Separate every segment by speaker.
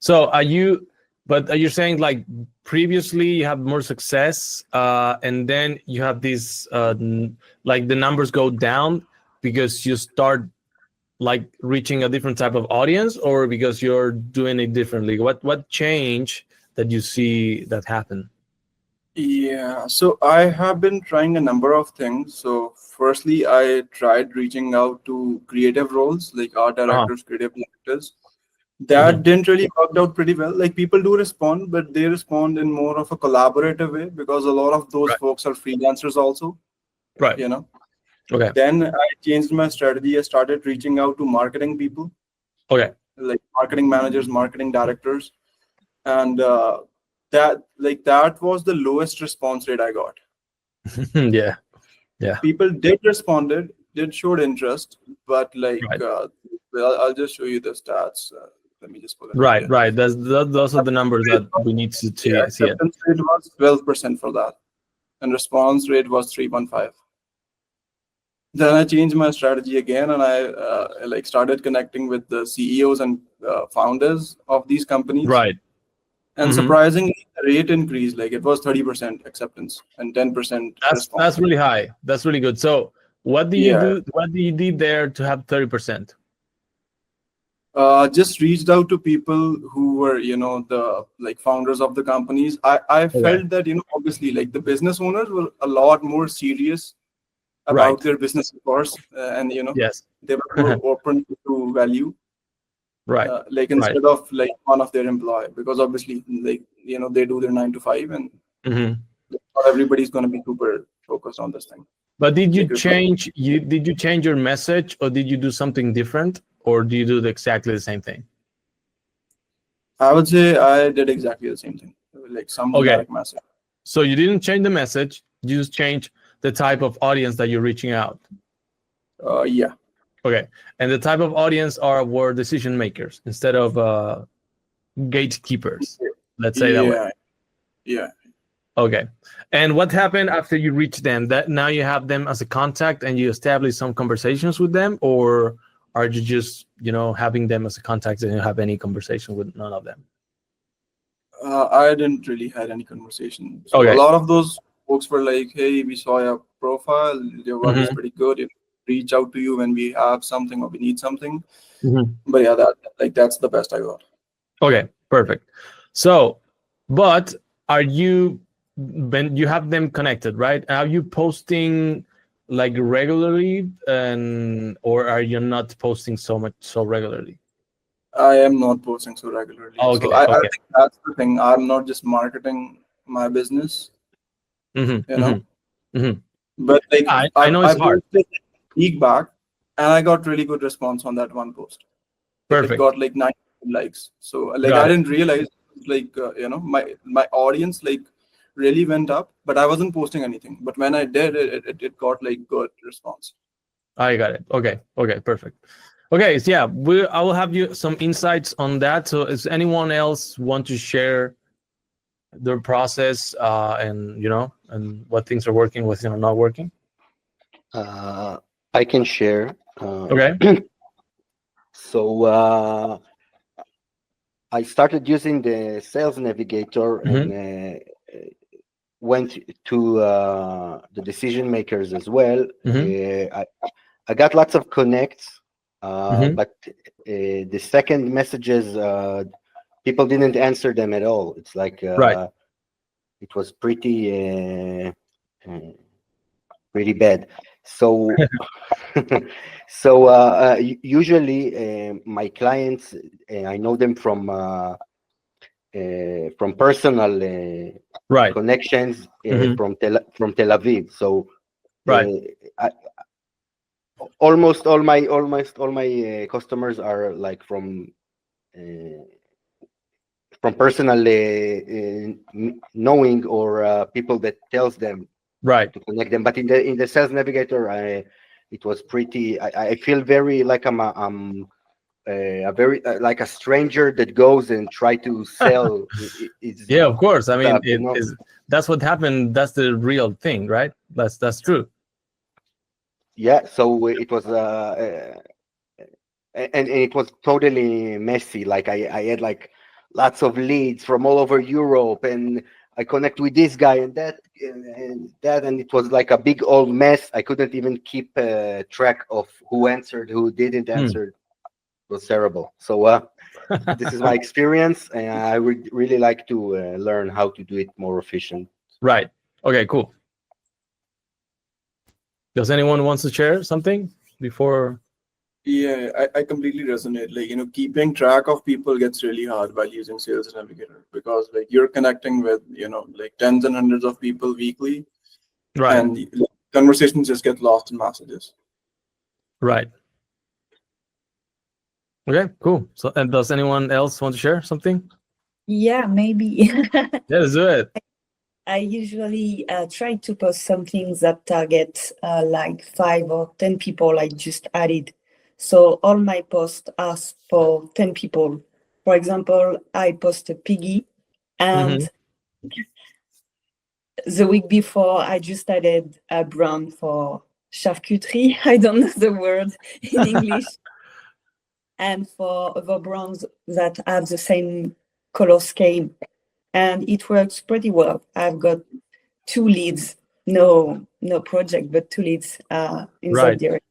Speaker 1: So are you saying like previously you have more success, and then you have this like the numbers go down because you start like reaching a different type of audience, or because you're doing it differently? What change that you see that happen?
Speaker 2: Yeah, so I have been trying a number of things. So, firstly, I tried reaching out to creative roles like art
Speaker 1: Uh-huh.
Speaker 2: directors, creative directors.
Speaker 1: Hmm.
Speaker 2: That didn't really work out pretty well. Like people do respond, but they respond in more of a collaborative way because a lot of those
Speaker 1: Right.
Speaker 2: folks are freelancers also,
Speaker 1: Right.
Speaker 2: you know.
Speaker 1: Okay.
Speaker 2: Then I changed my strategy. I started reaching out to marketing people,
Speaker 1: Okay.
Speaker 2: like marketing managers, marketing directors, and that was the lowest response rate I got.
Speaker 1: Yeah. Yeah.
Speaker 2: People did responded, did showed interest, but
Speaker 1: Right.
Speaker 2: well, I'll just show you the stats. Let me just pull it up
Speaker 1: Right.
Speaker 2: here.
Speaker 1: Right. Those are the numbers
Speaker 2: Rate
Speaker 1: that
Speaker 2: was-
Speaker 1: we need to
Speaker 2: yeah,
Speaker 1: see it.
Speaker 2: acceptance rate was 12% for that, and response rate was 3.5. Then I changed my strategy again, and I like started connecting with the CEOs and founders of these companies.
Speaker 1: Right.
Speaker 2: And
Speaker 1: Hmm.
Speaker 2: surprisingly, the rate increased. Like it was 30% acceptance and 10%
Speaker 1: That's
Speaker 2: response.
Speaker 1: really high. That's really good. So what do you
Speaker 2: Yeah,
Speaker 1: do? What do you did there to have 30%?
Speaker 2: just reached out to people who were, the like founders of the companies. I
Speaker 1: Okay.
Speaker 2: felt that, obviously, like the business owners were a lot more serious about
Speaker 1: Right.
Speaker 2: their business, of course, and
Speaker 1: Yes.
Speaker 2: they were more open to value.
Speaker 1: Right.
Speaker 2: Like
Speaker 1: Right.
Speaker 2: instead of like one of their employee, because obviously like they do their 9 to 5, and
Speaker 1: Hmm.
Speaker 2: not everybody's going to be super focused on this thing.
Speaker 1: But did you
Speaker 2: Like reply.
Speaker 1: change your message, or did you do something different, or do you do exactly the same thing?
Speaker 2: I would say I did exactly the same thing, like some
Speaker 1: Okay.
Speaker 2: generic message.
Speaker 1: So you didn't change the message, you just changed the type of audience that you're reaching out.
Speaker 2: Yeah,
Speaker 1: Okay. And the type of audience were decision makers instead of gatekeepers. Let's say that way.
Speaker 2: yeah, yeah.
Speaker 1: Okay. And what happened after you reached them? That now you have them as a contact and you establish some conversations with them, or are you just, having them as a contact and you have any conversation with none of them?
Speaker 2: I didn't really had any conversation. So a
Speaker 1: Okay.
Speaker 2: lot of those folks were like, "Hey, we saw your profile. Your work is
Speaker 1: Hmm.
Speaker 2: pretty good. Reach out to you when we have something or we need something."
Speaker 1: Hmm.
Speaker 2: But yeah, that's the best I got.
Speaker 1: Okay. Perfect. So, but are you, when you have them connected, right? Are you posting like regularly, and or are you not posting so regularly?
Speaker 2: I am not posting so regularly. So
Speaker 1: Okay.
Speaker 2: I
Speaker 1: Okay.
Speaker 2: think that's the thing. I'm not just marketing my business,
Speaker 1: Hmm.
Speaker 2: you
Speaker 1: Hmm.
Speaker 2: know.
Speaker 1: Hmm.
Speaker 2: But like
Speaker 1: I
Speaker 2: I
Speaker 1: know
Speaker 2: I
Speaker 1: it's hard.
Speaker 2: posted a week back, and I got really good response on that one post. It
Speaker 1: Perfect.
Speaker 2: got like 9 likes. So like I
Speaker 1: Got it.
Speaker 2: didn't realize like my audience like really went up, but I wasn't posting anything. But when I did, it got like good response.
Speaker 1: I got it. Okay. Okay. Perfect. Okay. So yeah, I will have you some insights on that. So, is anyone else want to share their process, and and what things are working, what's not working?
Speaker 3: Uh, I can share.
Speaker 1: Okay.
Speaker 3: So I started using the Sales Navigator
Speaker 1: Hmm.
Speaker 3: and went to the decision makers as well.
Speaker 1: Hmm.
Speaker 3: I got lots of connects,
Speaker 1: Hmm.
Speaker 3: but the second messages, people didn't answer them at all. It's like
Speaker 1: Right.
Speaker 3: it was uh, pretty bad. So usually my clients, I know them from personal
Speaker 1: Right.
Speaker 3: connections
Speaker 1: Hmm.
Speaker 3: from Tel Aviv. So
Speaker 1: Right.
Speaker 3: I, almost all my customers are like uh, from personal knowing or people that tells them
Speaker 1: Right.
Speaker 3: to connect them. But in the Sales Navigator, it was pretty. I feel very like I'm a very like a stranger that goes and try to sell his
Speaker 1: Yeah, of course. I mean,
Speaker 3: stuff.
Speaker 1: it is, that's what happened. That's the real thing, right? That's true.
Speaker 3: Yeah. So it was and it was totally messy. Like I had like lots of leads from all over Europe, and I connect with this guy and that, and it was like a big old mess. I couldn't even keep track of who answered, who didn't answer. It was terrible. So this is my experience, and I would really like to learn how to do it more efficient.
Speaker 1: Right. Okay, cool. Does anyone wants to share something before?
Speaker 2: Yeah, I completely resonate. Like, keeping track of people gets really hard while using Sales Navigator, because like you're connecting with, like tens and hundreds of people weekly,
Speaker 1: Right.
Speaker 2: and conversations just get lost in messages.
Speaker 1: Right. Okay, cool. So, and does anyone else want to share something?
Speaker 4: Yeah, maybe.
Speaker 1: Yeah, let's do it.
Speaker 4: I usually try to post some things that target like 5 or 10 people I just added. So all my posts are for 10 people. For example, I post a piggy, and the week before I just added a brand for charcuterie. I don't know the word in English. And for other brands that have the same color scheme. And it works pretty well. I've got 2 leads, no project, but 2 leads in that direction.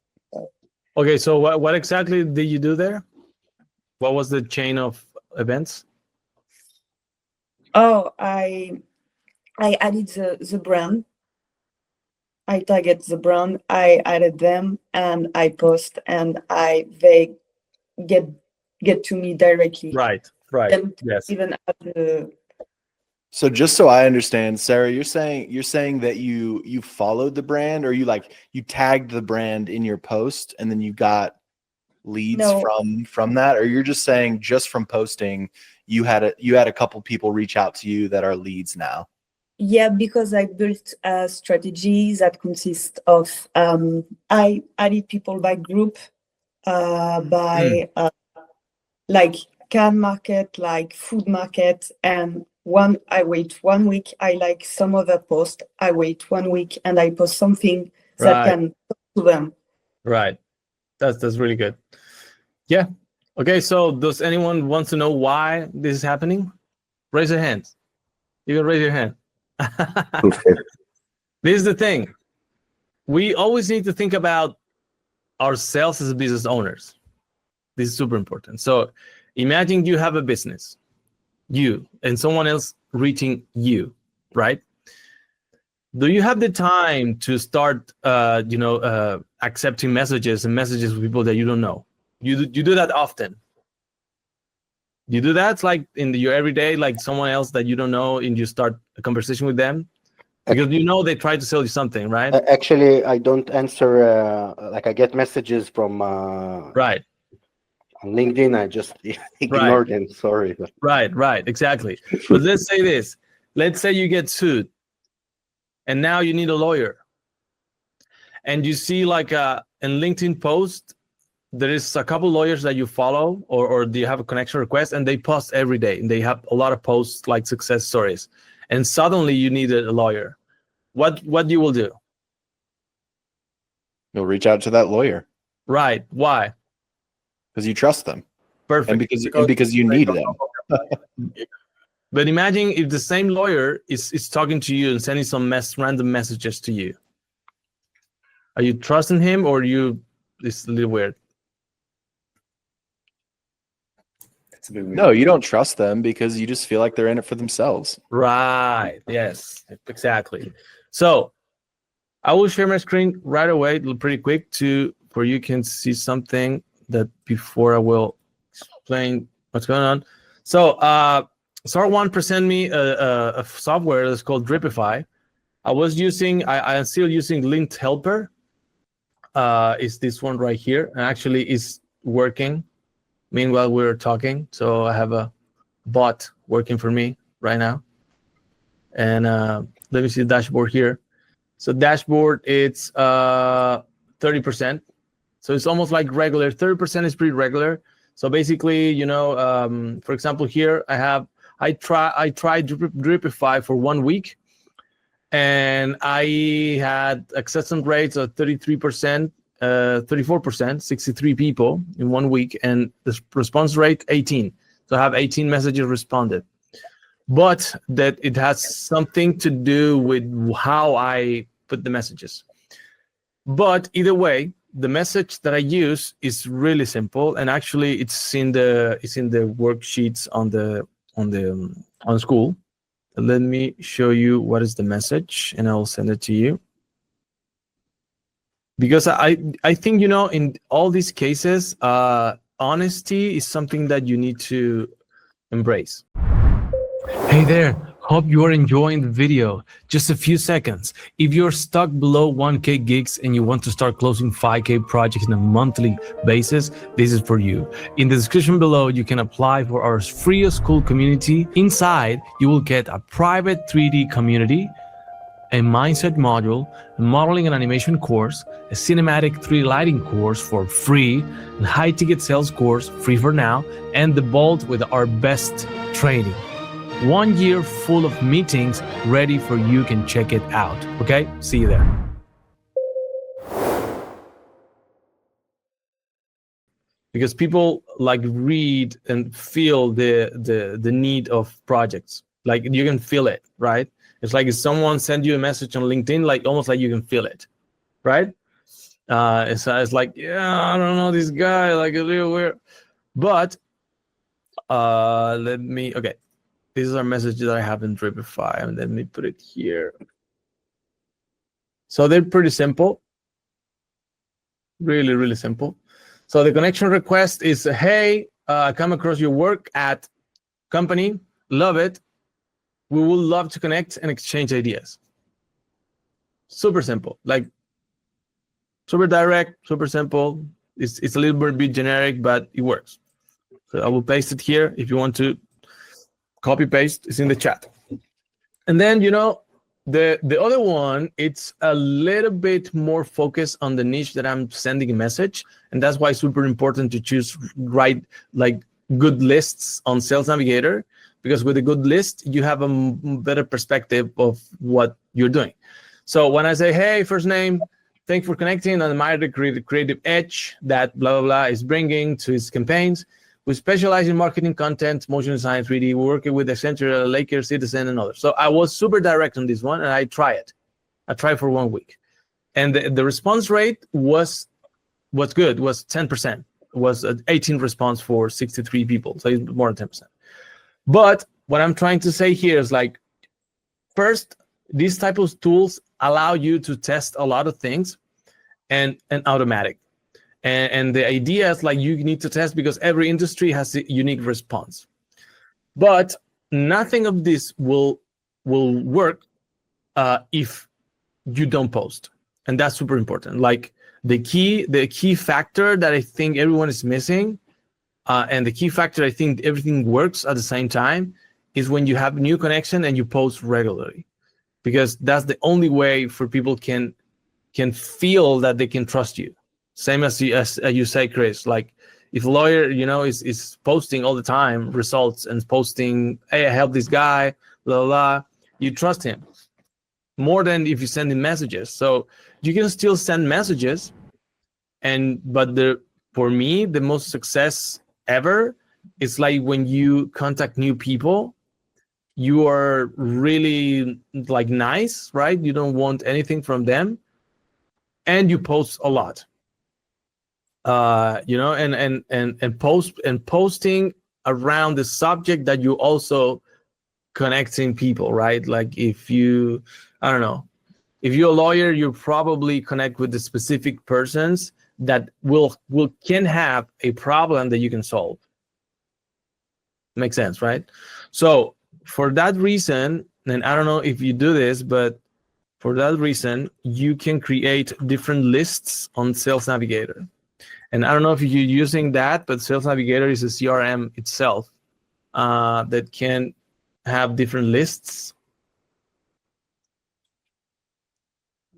Speaker 1: Okay, so what exactly did you do there? What was the chain of events?
Speaker 4: Oh, I added the brand. I target the brand. I added them, and I post, and they get to me directly.
Speaker 1: Right.
Speaker 4: And
Speaker 1: Yes.
Speaker 4: even at the.
Speaker 5: So just so I understand, Sarah, you're saying that you followed the brand, or you tagged the brand in your post and then you got leads from that, or you're just saying just from posting you had a couple people reach out to you that are leads now?
Speaker 4: Yeah, because I built a strategy that consists of I added people by group, by like can market, like food market, and I wait 1 week, I like some other post, I wait 1 week, and I post something that can talk to them.
Speaker 1: Right. That's really good. Yeah. Okay, so does anyone want to know why this is happening? Raise your hand. You can raise your hand. This is the thing. We always need to think about ourselves as business owners. This is super important. So imagine you have a business, you and someone else reaching you, right? Do you have the time to start, accepting messages with people that you don't know? You do that often. You do that like in your everyday, like someone else that you don't know, and you start a conversation with them because they try to sell you something, right?
Speaker 3: Actually, I don't answer. Like I get messages from
Speaker 1: right
Speaker 3: on LinkedIn. I just ignore them. Sorry.
Speaker 1: Right, exactly. But let's say this. Let's say you get sued, and now you need a lawyer, and you see like a LinkedIn post. There is a couple lawyers that you follow, or do you have a connection request, and they post every day, and they have a lot of posts like success stories, and suddenly you need a lawyer. What you will do?
Speaker 5: You'll reach out to that lawyer.
Speaker 1: Right. Why?
Speaker 5: Because you trust them.
Speaker 1: Perfect.
Speaker 5: And because you need them.
Speaker 1: But imagine if the same lawyer is talking to you and sending some random messages to you. Are you trusting him, or it's a little weird?
Speaker 5: No, you don't trust them because you just feel like they're in it for themselves.
Speaker 1: Right. Yes, exactly. So I will share my screen right away, pretty quick, for you can see something that before I will explain what's going on. So SAR1 present me a software that's called Dripify. I am still using Linked Helper. Is this one right here, and actually is working. Meanwhile, we're talking, so I have a bot working for me right now. And let me see the dashboard here. So dashboard, it's 30%. So it's almost like regular. 30% is pretty regular. So basically, for example, here I tried Dripify for 1 week, and I had acceptance rates of 33%. 34%, 63 people in 1 week, and the response rate 18. So I have 18 messages responded, but that it has something to do with how I put the messages. But either way, the message that I use is really simple, and actually it's in the worksheets on school. Let me show you what is the message, and I'll send it to you. Because I think, in all these cases, honesty is something that you need to embrace. Hey there, hope you're enjoying the video. Just a few seconds. If you're stuck below 1K gigs and you want to start closing 5K projects on a monthly basis, this is for you. In the description below, you can apply for our free school community. Inside, you will get a private 3D community, a mindset module, a modeling and animation course, a cinematic 3D lighting course for free, a high ticket sales course free for now, and the Vault with our best training. 1 year full of meetings ready for you. Can check it out. Okay, see you there. Because people like read and feel the need of projects. Like you can feel it, right? It's like if someone send you a message on LinkedIn, like almost like you can feel it, right? It's like, yeah, I don't know this guy, like a little weird. But okay. This is our message that I have in Dripify, and let me put it here. So they're pretty simple, really, really simple. So the connection request is, hey, come across your work at company, love it. We would love to connect and exchange ideas. Super simple, like super direct, super simple. It's a little bit generic, but it works. So I will paste it here if you want to copy paste. Is in the chat. And then the other one, it's a little bit more focused on the niche that I'm sending a message, and that's why it's super important to choose like good lists on Sales Navigator, because with a good list you have a better perspective of what you're doing. So when I say, hey, first name, thanks for connecting on my creative edge that blah blah blah is bringing to his campaigns. We specialize in marketing content, motion design, 3D. We're working with Accenture, Lakers, Citizen, and others. So I was super direct on this one, and I tried for 1 week. And the response rate was good, was 10%. It was 18 response for 63 people, so it's more than 10%. But what I'm trying to say here is like, first, these type of tools allow you to test a lot of things and automatic. And the idea is like you need to test because every industry has a unique response. But nothing of this will work if you don't post. And that's super important. Like the key factor that I think everyone is missing, and the key factor I think everything works at the same time, is when you have new connection and you post regularly. Because that's the only way for people can feel that they can trust you. Same as you say, Chris, like if a lawyer, is posting all the time results and posting, hey, I helped this guy, blah, blah, blah, you trust him more than if you send him messages. So you can still send messages, but for me, the most success ever is like when you contact new people, you are really like nice, right? You don't want anything from them, and you post a lot. And posting around the subject that you also connecting people, right? Like if you're a lawyer, you probably connect with the specific persons that can have a problem that you can solve. Makes sense, right? So for that reason, and I don't know if you do this, but for that reason, you can create different lists on Sales Navigator. And I don't know if you're using that, but Sales Navigator is a CRM itself that can have different lists.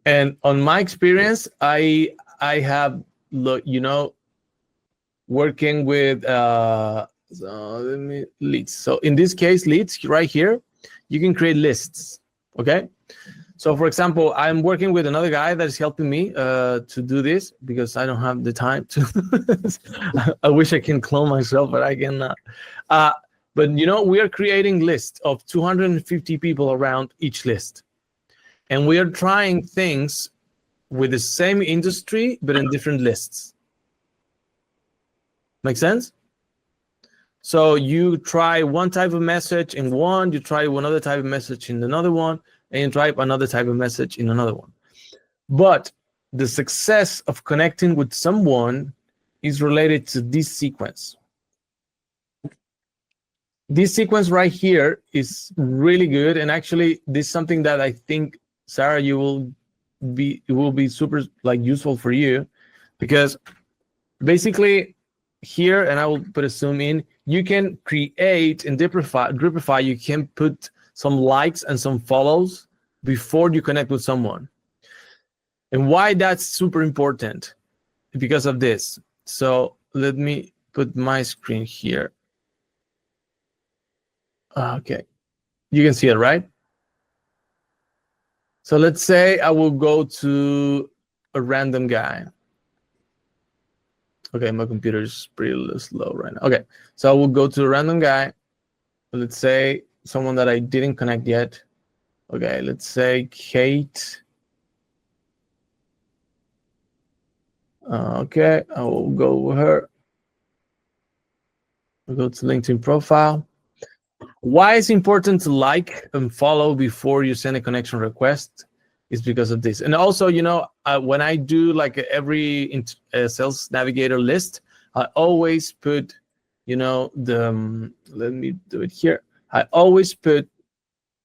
Speaker 1: And on my experience, I have, working with leads. So in this case, leads right here, you can create lists. Okay. So for example, I'm working with another guy that is helping me to do this because I don't have the time to. I wish I can clone myself, but I cannot. But we are creating lists of 250 people around each list. And we are trying things with the same industry, but in different lists. Make sense? So you try one type of message in one, you try another type of message in another one, and you try another type of message in another one. But the success of connecting with someone is related to this sequence. This sequence right here is really good, and actually this is something that I think, Sarah, it will be super useful for you, because basically here, and I will put a zoom in, you can create in Dripify, you can put some likes and some follows before you connect with someone. And why that's super important? Because of this. So let me put my screen here. Okay, you can see it, right? So let's say I will go to a random guy. Okay, my computer is pretty slow right now. Okay, so I will go to a random guy. Let's say someone that I didn't connect yet. Okay, let's say Kate. Okay, I will go with her. I'll go to LinkedIn profile. Why it's important to like and follow before you send a connection request is because of this. And also, when I do every Sales Navigator list, I always put, let me do it here. I always put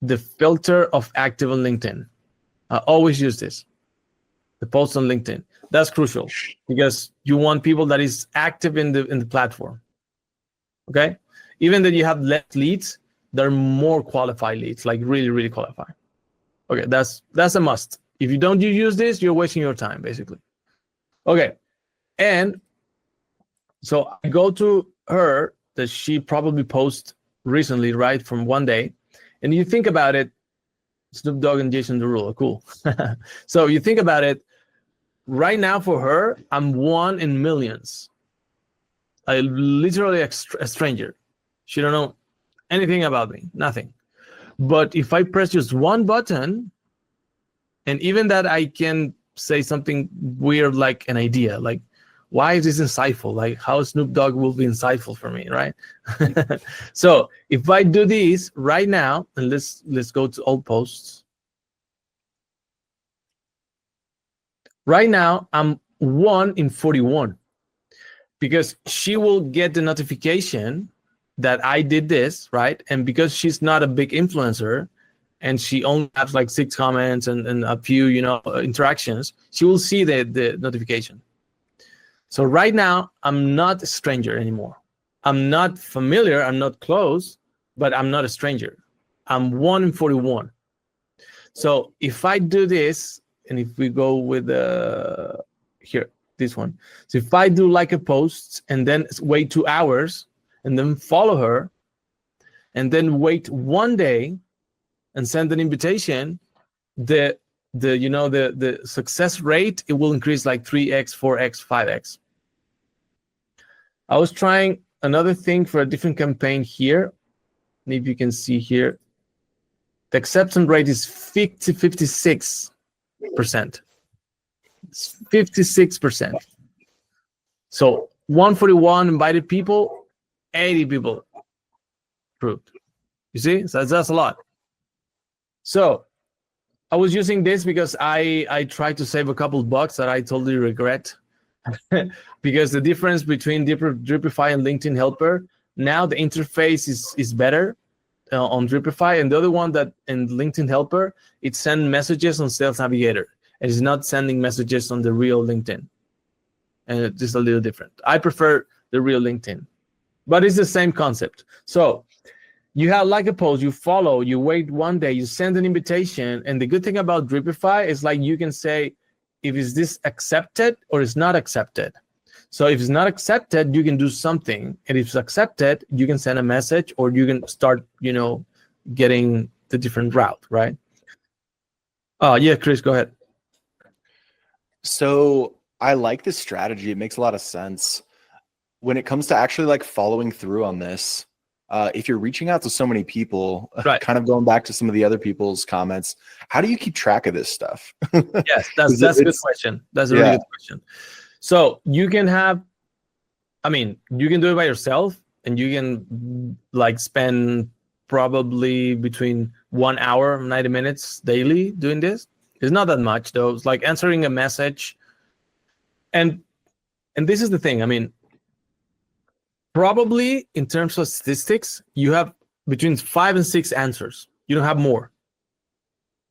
Speaker 1: the filter of active on LinkedIn. I always use this, the post on LinkedIn. That's crucial because you want people that is active in the platform. Okay, even that you have less leads, they're more qualified leads, like really, really qualified. Okay, that's a must. If you don't use this, you're wasting your time, basically. Okay, and so I go to her that she probably posted recently, right, from one day, and you think about it, Snoop Dogg and Jason Derulo, cool. So you think about it, right now for her, I'm one in millions. I literally a stranger. She don't know anything about me, nothing. But if I press just one button, and even that I can say something weird like an idea, like, why is this insightful? Like, how Snoop Dogg will be insightful for me, right? So if I do this right now, and let's go to all posts. Right now, I'm 1 in 41 because she will get the notification that I did this, right? And because she's not a big influencer and she only has 6 comments and a few, interactions, she will see the notification. So right now, I'm not a stranger anymore. I'm not familiar, I'm not close, but I'm not a stranger. I'm 1 in 41. So if I do this, and if we go with here, this one. So if I do a post and then wait 2 hours and then follow her and then wait 1 day and send an invitation, the success rate, it will increase 3x, 4x, 5x. I was trying another thing for a different campaign here. Maybe you can see here. The acceptance rate is 56%. It's 56%. So 141 invited people, 80 people approved. You see? So that's a lot. So I was using this because I tried to save a couple bucks that I totally regret. Because the difference between Dripify and LinkedIn Helper, now the interface is better on Dripify, and the other one that in LinkedIn Helper, it sends messages on Sales Navigator. It's not sending messages on the real LinkedIn. And it's just a little different. I prefer the real LinkedIn, but it's the same concept. So you have a post, you follow, you wait 1 day, you send an invitation. And the good thing about Dripify is you can say, if is this accepted or is not accepted. So if it's not accepted, you can do something. And if it's accepted, you can send a message or you can start, getting the different route, right? Oh yeah, Chris, go ahead.
Speaker 5: So I like this strategy. It makes a lot of sense. When it comes to actually like following through on this, if you're reaching out to so many people,
Speaker 1: Right.
Speaker 5: kind of going back to some of the other people's comments, how do you keep track of this stuff?
Speaker 1: Yes, that's a good question. That's a really good question. So you can have, I mean, you can do it by yourself, and you can like spend probably between 1 hour, 90 minutes daily doing this. It's not that much though. It's like answering a message. And this is the thing. I mean, probably in terms of statistics, you have between 5 and 6 answers. You don't have more.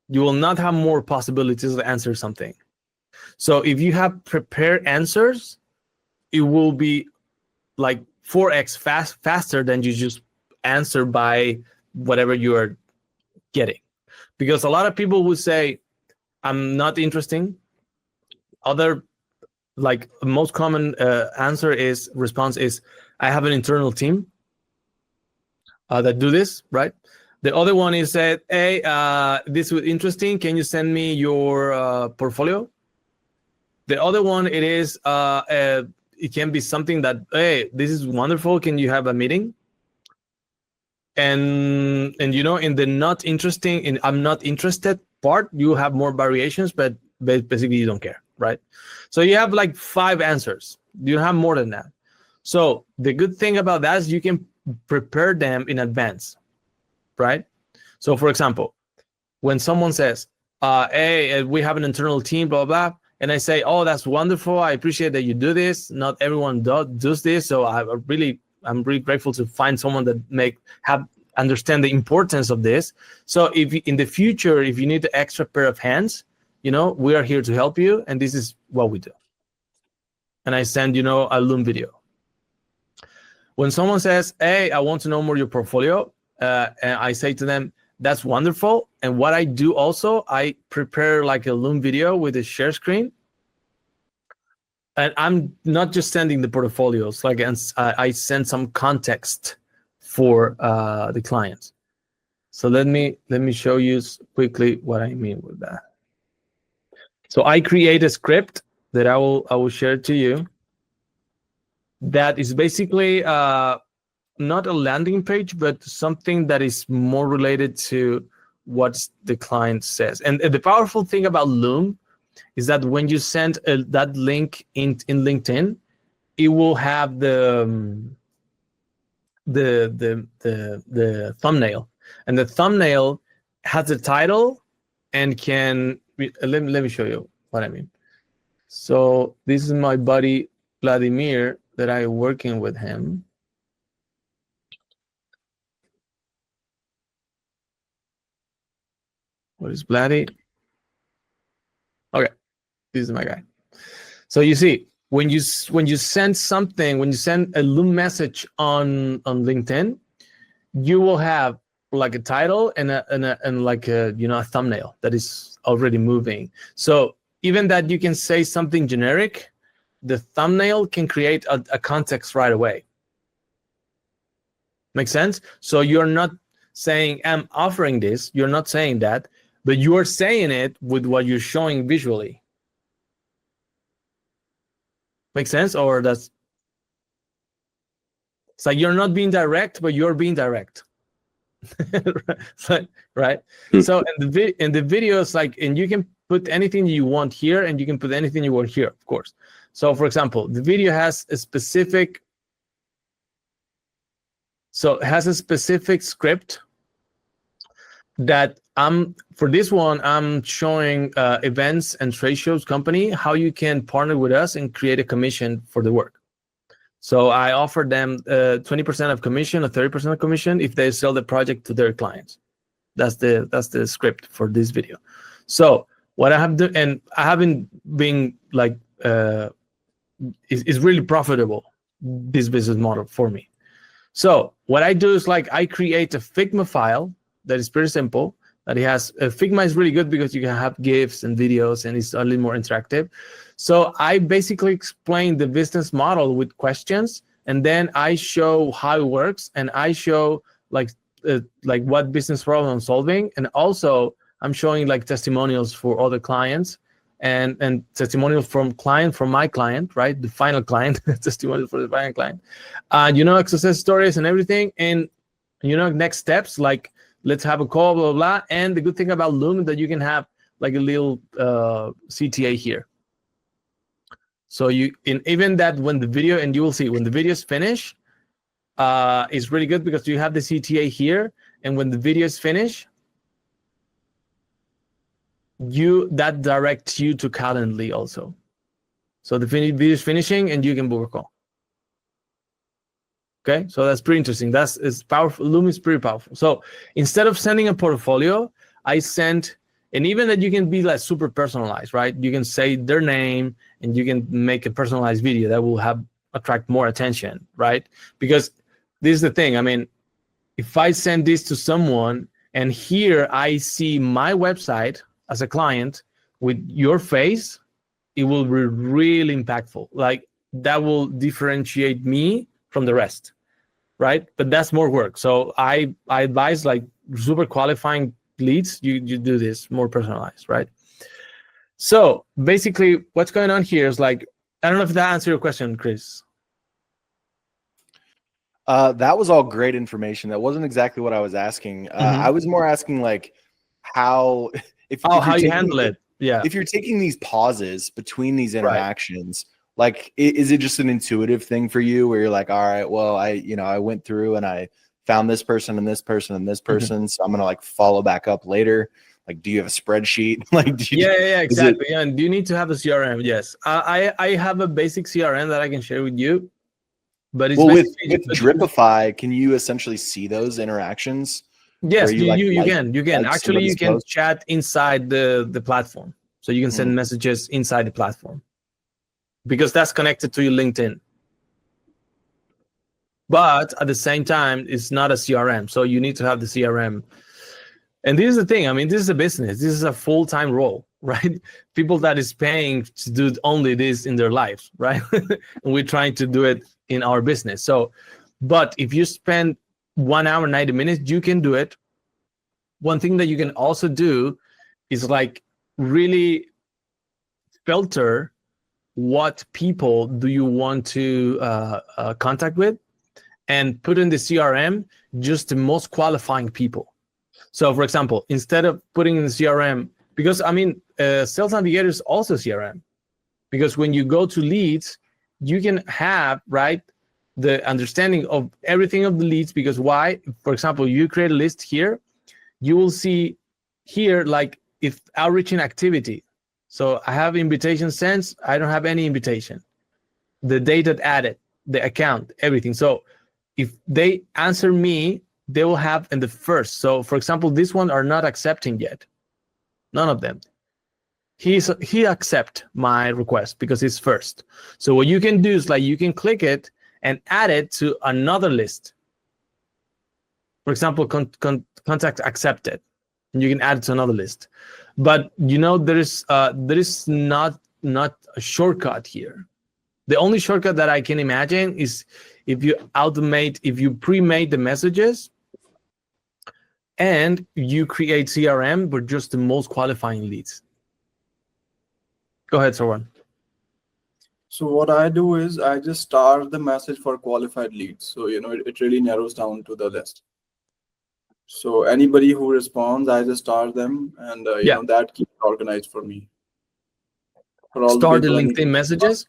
Speaker 1: You will not have more possibilities to answer something. So if you have prepared answers, it will be like 4x faster than you just answer by whatever you are getting. Because a lot of people will say, I'm not interested. Other, like most common response is, I have an internal team that do this, right? The other one is that, hey, this was interesting. Can you send me your portfolio? The other one, it is, it can be something that, hey, this is wonderful. Can you have a meeting? And you know, in the not interesting, in I'm not interested part, you have more variations, but basically you don't care, right? So you have like 5 answers. You don't have more than that. So the good thing about that is you can prepare them in advance, right? So for example, when someone says, hey, we have an internal team, blah, blah, blah, and I say, oh, that's wonderful. I appreciate that you do this. Not everyone does this. So I'm really grateful to find someone that understand the importance of this. So if in the future, if you need an extra pair of hands, you know, we are here to help you. And this is what we do. And I send, you know, a Loom video. When someone says, hey, I want to know more your portfolio, and I say to them, that's wonderful. And what I do also, I prepare like a Loom video with a share screen. And I'm not just sending the portfolios, like I send some context for the clients. So let me show you quickly what I mean with that. So I create a script that I will share to you. That is basically not a landing page, but something that is more related to what the client says. And the powerful thing about Loom is that when you send that link in LinkedIn, it will have the thumbnail, and the thumbnail has the title and can let me show you what I mean. So this is my buddy Vladimir that I'm working with him. What is Vladdy? Okay, this is my guy. So you see, when you send something, when you send a Loom message on LinkedIn, you will have like a title and like a, you know, a thumbnail that is already moving. So even that you can say something generic, the thumbnail can create a context right away. Make sense? So you're not saying I'm offering this, you're not saying that, but you are saying it with what you're showing visually. Make sense? Or it's like you're not being direct, but you're being direct. Right? So in the video, it's like, and you can put anything you want here, and you can put anything you want here, of course. So for example, the video has a specific, script that for this one, I'm showing events and trade shows company how you can partner with us and create a commission for the work. So I offer them 20% of commission or 30% of commission if they sell the project to their clients. That's the script for this video. So what I have done, and I haven't been like, it's really profitable, this business model for me. So what I do is like I create a Figma file that is pretty simple. That it has Figma is really good because you can have GIFs and videos, and it's a little more interactive. So I basically explain the business model with questions, and then I show how it works, and I show like what business problem I'm solving, and also I'm showing like testimonials for other clients and testimonials from my client, right? The final client, testimonials for the final client. Success stories and everything. And, next steps, like let's have a call, blah, blah, blah. And the good thing about Loom is that you can have like a little CTA here. So even that when the video, and you will see when the video is finished, it's really good because you have the CTA here. And when the video is finished, that directs you to Calendly also. So the video is finishing and you can book a call. Okay, so that's pretty interesting. It's powerful. Loom is pretty powerful. So instead of sending a portfolio, I sent, and even that you can be like super personalized, right? You can say their name and you can make a personalized video that will attract more attention, right? Because this is the thing. I mean, if I send this to someone and here I see my website as a client with your face, it will be really impactful. Like that will differentiate me from the rest, right? But that's more work. So I advise like super qualifying leads, you do this more personalized, right? So basically what's going on here is like, I don't know if that answered your question, Chris.
Speaker 5: That was all great information. That wasn't exactly what I was asking. I was more asking like how
Speaker 1: how you handle it. Yeah.
Speaker 5: If you're taking these pauses between these interactions, like is it just an intuitive thing for you where you're like, all right, well, I went through and I found this person and this person and this person, so I'm gonna like follow back up later. Like, do you have a spreadsheet? Like,
Speaker 1: yeah, exactly. And do you need to have a CRM? Yes, I have a basic CRM that I can share with you. But it's
Speaker 5: with Dripify, can you essentially see those interactions?
Speaker 1: Yes, you can. Actually, you can chat inside the platform. So you can send messages inside the platform because that's connected to your LinkedIn. But at the same time, it's not a CRM. So you need to have the CRM. And this is the thing. I mean, this is a business. This is a full-time role, right? People that is paying to do only this in their lives, right? And we're trying to do it in our business. So, but if you spend 1 hour, 90 minutes, you can do it. One thing that you can also do is like really filter what people do you want to contact with and put in the CRM just the most qualifying people. So for example, instead of putting in the CRM, because I mean, Sales Navigator is also CRM, because when you go to leads, you can have, right, the understanding of everything of the leads. Because why? For example, you create a list here, you will see here, like if outreaching activity. So I have invitation sent, I don't have any invitation. The data added, the account, everything. So if they answer me, they will have in the first. So for example, this one are not accepting yet. None of them. He accept my request because it's first. So what you can do is like you can click it and add it to another list. For example, contact accepted, and you can add it to another list. But there is not a shortcut here. The only shortcut that I can imagine is if you pre-made the messages and you create CRM with just the most qualifying leads. Go ahead, Sarwan.
Speaker 2: So what I do is I just star the message for qualified leads. So, it really narrows down to the list. So anybody who responds, I just star them, and that keeps organized for me.
Speaker 1: Start the LinkedIn messages?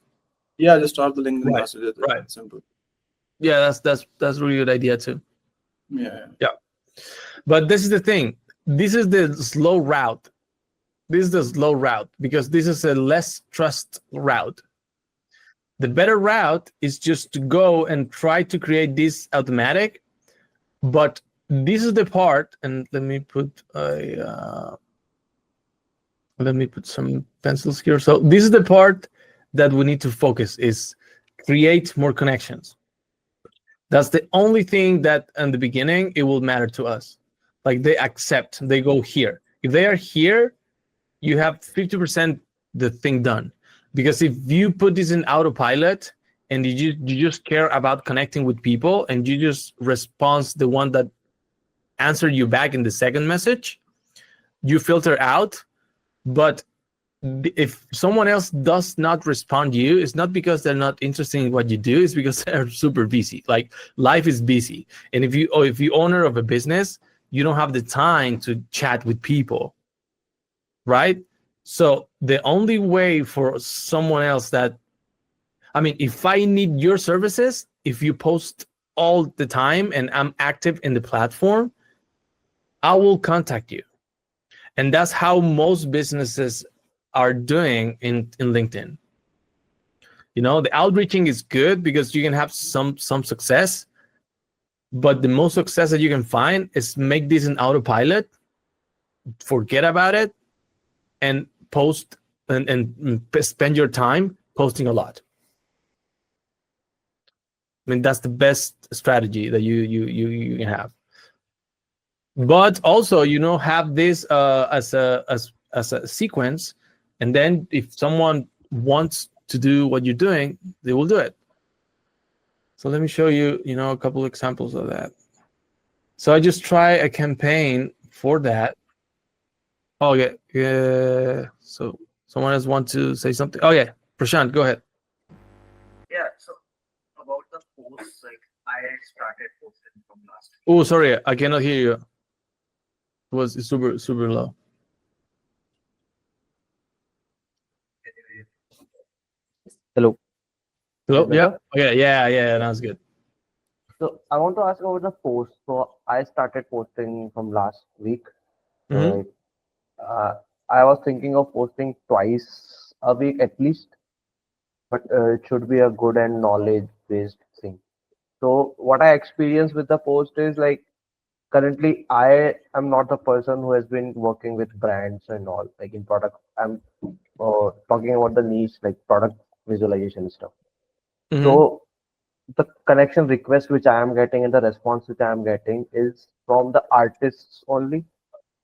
Speaker 2: Yeah, just start the LinkedIn messages.
Speaker 1: Right.
Speaker 2: Simple.
Speaker 1: Yeah, that's a really good idea too.
Speaker 2: Yeah.
Speaker 1: But this is the thing. This is the slow route. This is the slow route because this is a less trust route. The better route is just to go and try to create this automatic. But this is the part, and let me put some pencils here. So this is the part that we need to focus, is create more connections. That's the only thing that in the beginning it will matter to us. Like they accept, they go here. If they are here, you have 50% the thing done. Because if you put this in autopilot and you just care about connecting with people and you just respond the one that answered you back in the second message, you filter out. But if someone else does not respond to you, it's not because they're not interested in what you do, it's because they're super busy. Like, life is busy. And if you owner of a business, you don't have the time to chat with people, right? So the only way for someone else if I need your services, if you post all the time and I'm active in the platform, I will contact you. And that's how most businesses are doing in LinkedIn. The outreaching is good because you can have some success, but the most success that you can find is make this an autopilot, forget about it, and post and spend your time posting a lot. That's the best strategy that you can have. But also, have this as a sequence, and then if someone wants to do what you're doing, they will do it. So let me show you, a couple examples of that. So I just try a campaign for that. Oh yeah. So someone else want to say something? Oh yeah, Prashant, go ahead.
Speaker 6: Yeah, so about the posts, like I started posting from last week.
Speaker 1: Oh, sorry, I cannot hear you. It's super low.
Speaker 6: Hello.
Speaker 1: Hello? Yeah.
Speaker 6: Better?
Speaker 1: Okay. Yeah. That's good.
Speaker 6: So I want to ask about the post. So I started posting from last week. So
Speaker 1: Mhm.
Speaker 6: like, I was thinking of posting twice a week at least, but it should be a good and knowledge-based thing. So what I experienced with the post is like currently I am not the person who has been working with brands and all like in product. I'm talking about the niche like product visualization stuff.
Speaker 1: Mhm.
Speaker 6: So the connection request which I am getting and the response which I am getting is from the artists only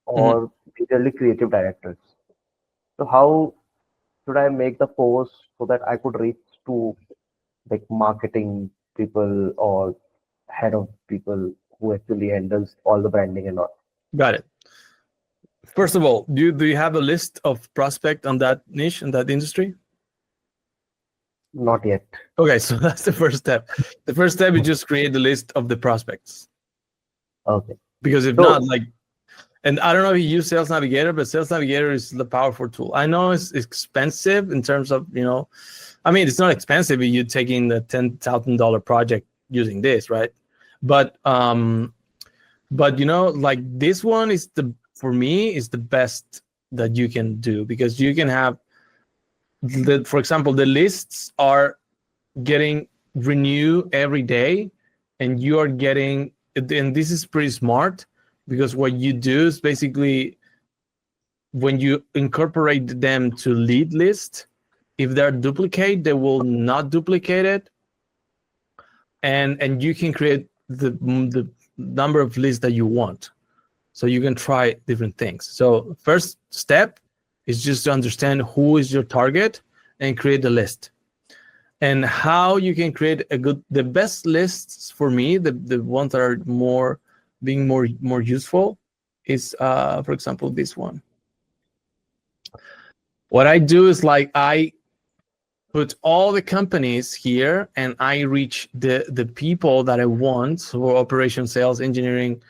Speaker 6: or majorly creative directors. So how should I make the post so that I could reach to like marketing people or head of people who actually handles all the branding and all?
Speaker 1: Got it. First of all, do you have a list of prospect on that niche, in that industry?
Speaker 6: Not yet.
Speaker 1: Okay, so that's the first step. The first step is just create the list of the prospects.
Speaker 6: Okay.
Speaker 1: Because if
Speaker 6: So
Speaker 1: not, and I don't know if you use Sales Navigator, but Sales Navigator is the powerful tool. I know it's expensive in terms of, it's not expensive if you're taking the $10,000 project using this, right? But this one is for me is the best that you can do, because you can have for example, the lists are getting renewed every day, and you are getting, and this is pretty smart, because what you do is basically when you incorporate them to lead list, if they're duplicate, they will not duplicate it, and you can create the number of lists that you want. So you can try different things. So first step is just to understand who is your target and create the list. And how you can create the best lists for me, the ones that are more useful is, for example, this one. What I do is I put all the companies here, and I reach the people that I want for operation, sales, engineering,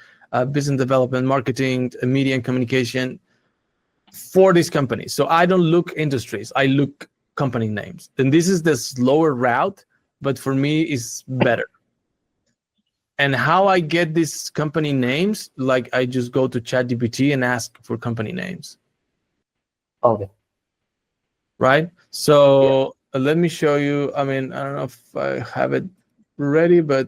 Speaker 1: business development, marketing, media and communication for these companies. So I don't look industries, I look company names. And this is the slower route, but for me is better. And how I get these company names, I just go to ChatGPT and ask for company names.
Speaker 6: okay.
Speaker 1: Right? So let me show you. I don't know if I have it ready, but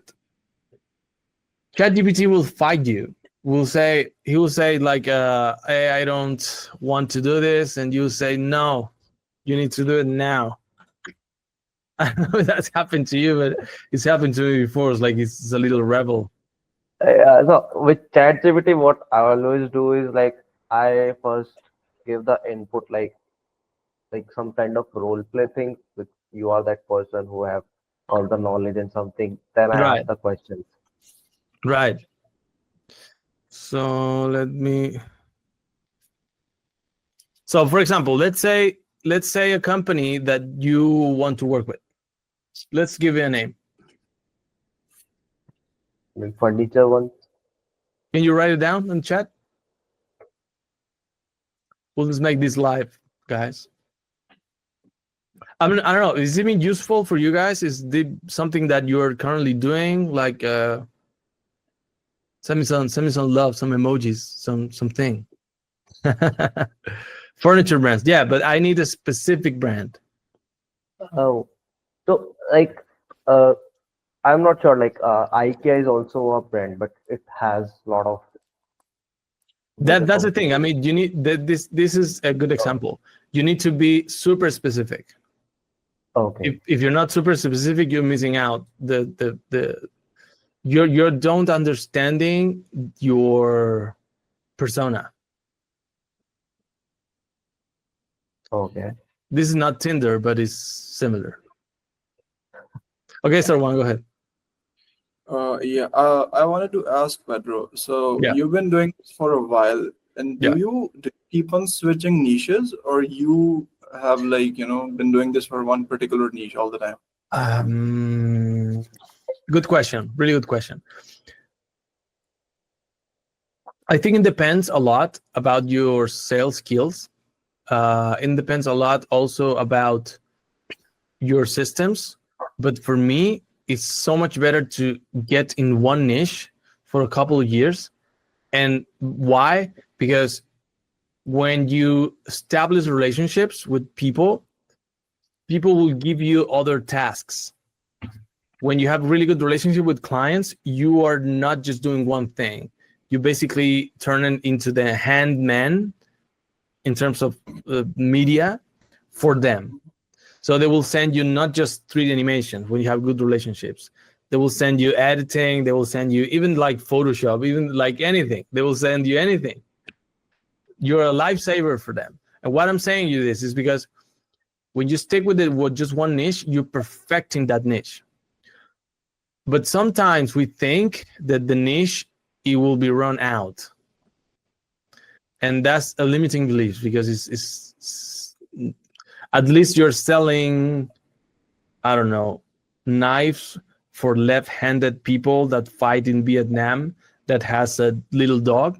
Speaker 1: ChatGPT will fight you. He will say hey, I don't want to do this, and you say no, you need to do it now. I don't know if that's happened to you, but it's happened to me before. It's it's a little rebel.
Speaker 6: So with ChatGPT, what I always do is like I first give the input like some kind of role play thing with you are that person who have all the knowledge and something. Then I
Speaker 1: Right.
Speaker 6: ask the questions.
Speaker 1: Right. So let me So, for example, let's say a company that you want to work with. Let's give it a name.
Speaker 6: Like furniture one.
Speaker 1: Can you write it down in chat? We'll just make this live, guys. I mean, I don't know. Is it being useful for you guys? Is it something that you're currently doing? Like, send me some love, some emojis, something. Furniture brands, yeah, but I need a specific brand.
Speaker 6: Oh, so like I'm not sure. Like IKEA is also a brand, but it has a lot of.
Speaker 1: That's the thing. I mean, you need this is a good example. You need to be super specific.
Speaker 6: Okay.
Speaker 1: If you're not super specific, you're missing out. You're don't understanding your persona.
Speaker 6: Okay.
Speaker 1: This is not Tinder, but it's similar. Okay, sir, go ahead.
Speaker 2: I wanted to ask Pedro. So
Speaker 1: Yeah.
Speaker 2: you've been doing this for a while, and do
Speaker 1: Yeah.
Speaker 2: you keep on switching niches, or you have been doing this for one particular niche all the time?
Speaker 1: Good question. Really good question. I think it depends a lot about your sales skills. It depends a lot also about your systems. But for me, it's so much better to get in one niche for a couple of years. And why? Because when you establish relationships with people will give you other tasks. When you have really good relationship with clients, you are not just doing one thing. You basically turn it into the handman in terms of media for them. So they will send you not just 3D animation when you have good relationships. They will send you editing. They will send you even like Photoshop, even like anything. They will send you anything. You're a lifesaver for them. And what I'm saying you this is because when you stick with it with just one niche, you're perfecting that niche. But sometimes we think that the niche, it will be run out. And that's a limiting belief because it's at least you're selling, I don't know, knives for left-handed people that fight in Vietnam that has a little dog.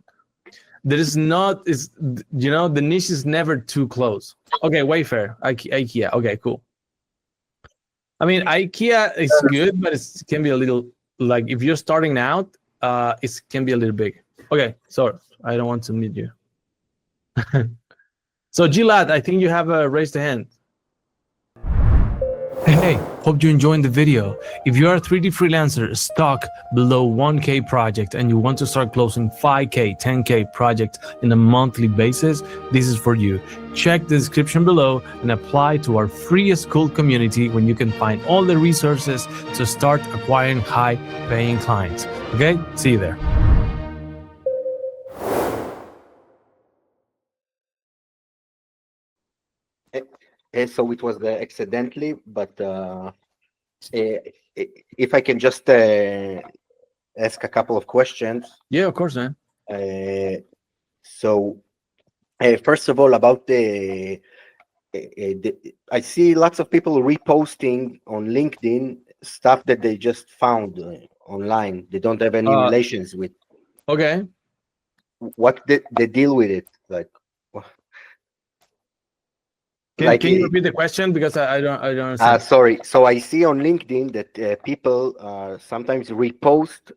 Speaker 1: There is not, the niche is never too close. Okay, Wayfair, IKEA. Okay, cool. I mean, IKEA is good, but it can be a little, like, if you're starting out, it can be a little big. Okay, sorry, I don't want to meet you. So, Gilad, I think you have raised a hand. Hey, hope you're enjoying the video. If you are a 3D freelancer stuck below 1K project and you want to start closing 5K, 10K projects in a monthly basis, this is for you. Check the description below and apply to our free school community when you can find all the resources to start acquiring high-paying clients. Okay, see you there.
Speaker 3: So it was accidentally, but if I can just ask a couple of questions.
Speaker 1: Yeah, of course, man.
Speaker 3: So first of all, about I see lots of people reposting on LinkedIn stuff that they just found online. They don't have any relations with.
Speaker 1: Okay.
Speaker 3: What they deal with it like?
Speaker 1: Can you repeat the question because I don't understand.
Speaker 3: Sorry. So I see on LinkedIn that people sometimes repost,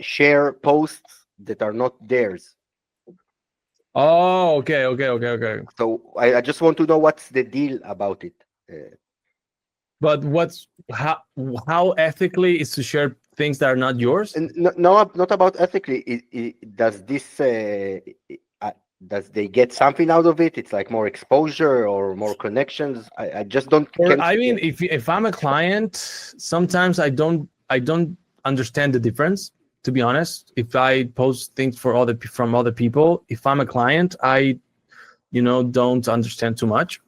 Speaker 3: share posts that are not theirs.
Speaker 1: Oh, okay.
Speaker 3: So I just want to know what's the deal about it.
Speaker 1: But how ethically is to share things that are not yours?
Speaker 3: And no, not about ethically. Does this does they get something out of it? It's like more exposure or more connections. I just don't.
Speaker 1: I mean, if I'm a client, sometimes I don't understand the difference. To be honest, if I post things from other people, if I'm a client, I don't understand too much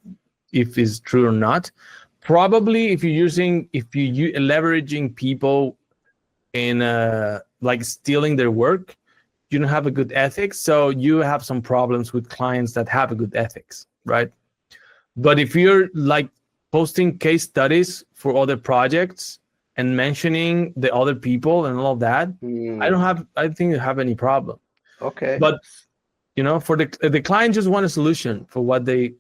Speaker 1: if it's true or not. Probably if you're leveraging people in like stealing their work, you don't have a good ethics, so you have some problems with clients that have a good ethics, right? But if you're like posting case studies for other projects and mentioning the other people and all of that, I think you have any problem.
Speaker 3: Okay.
Speaker 1: But you know, for the client just want a solution for what they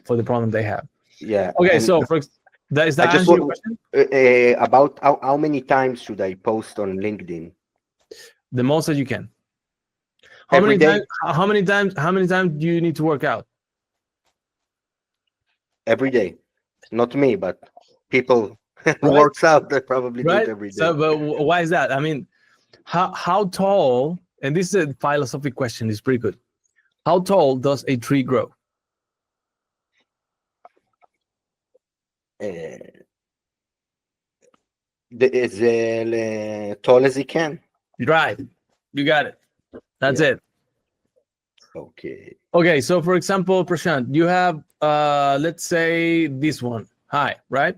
Speaker 1: for the problem they have.
Speaker 3: Yeah.
Speaker 1: Okay,
Speaker 3: and
Speaker 1: so is that
Speaker 3: I just
Speaker 1: answer your
Speaker 3: want
Speaker 1: question?
Speaker 3: about how many times should I post on LinkedIn?
Speaker 1: The most that you can. How
Speaker 3: Every
Speaker 1: many
Speaker 3: day?
Speaker 1: times? How many times do you need to work out?
Speaker 3: Every day. Not me, but people who
Speaker 1: Right.
Speaker 3: works out, they probably do
Speaker 1: Right.
Speaker 3: it every day.
Speaker 1: So, but why is that? I mean, how tall? And this is a philosophical question. It's pretty good. How tall does a tree grow?
Speaker 3: As tall as he can.
Speaker 1: Right. You got it. That's
Speaker 3: Yeah.
Speaker 1: it.
Speaker 3: Okay.
Speaker 1: Okay. So, for example, Prashant, you have let's say this one high, right?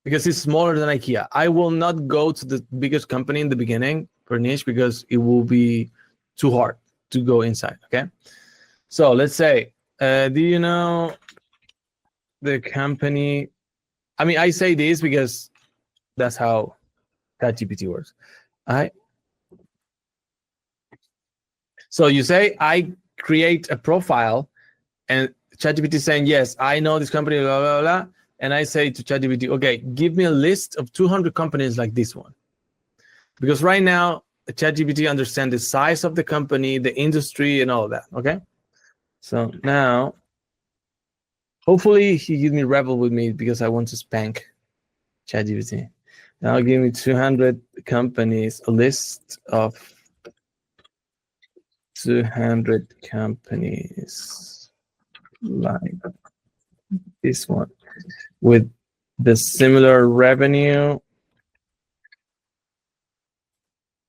Speaker 1: Because it's smaller than IKEA. I will not go to the biggest company in the beginning for niche because it will be too hard to go inside. Okay. So let's say, do you know the company? I mean, I say this because that's how ChatGPT works. All right. So you say I create a profile, and ChatGPT saying yes, I know this company, blah blah blah, and I say to ChatGPT, okay, give me a list of 200 companies like this one, because right now ChatGPT understands the size of the company, the industry, and all of that. Okay. So now, hopefully he gives me rebel with me because I want to spank ChatGPT. Now give me 200 companies, a list of 200 companies like this one with the similar revenue.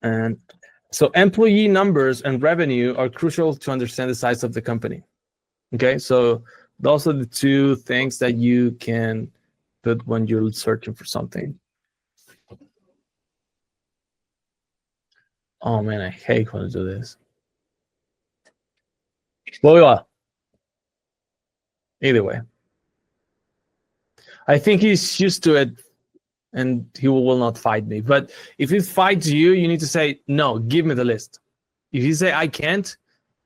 Speaker 1: And so employee numbers and revenue are crucial to understand the size of the company. Okay, so those are the two things that you can put when you're searching for something. Oh man, I hate when I do this. Well, either way, I think he's used to it and he will not fight me. But if he fights you, you need to say, no, give me the list. If you say, I can't,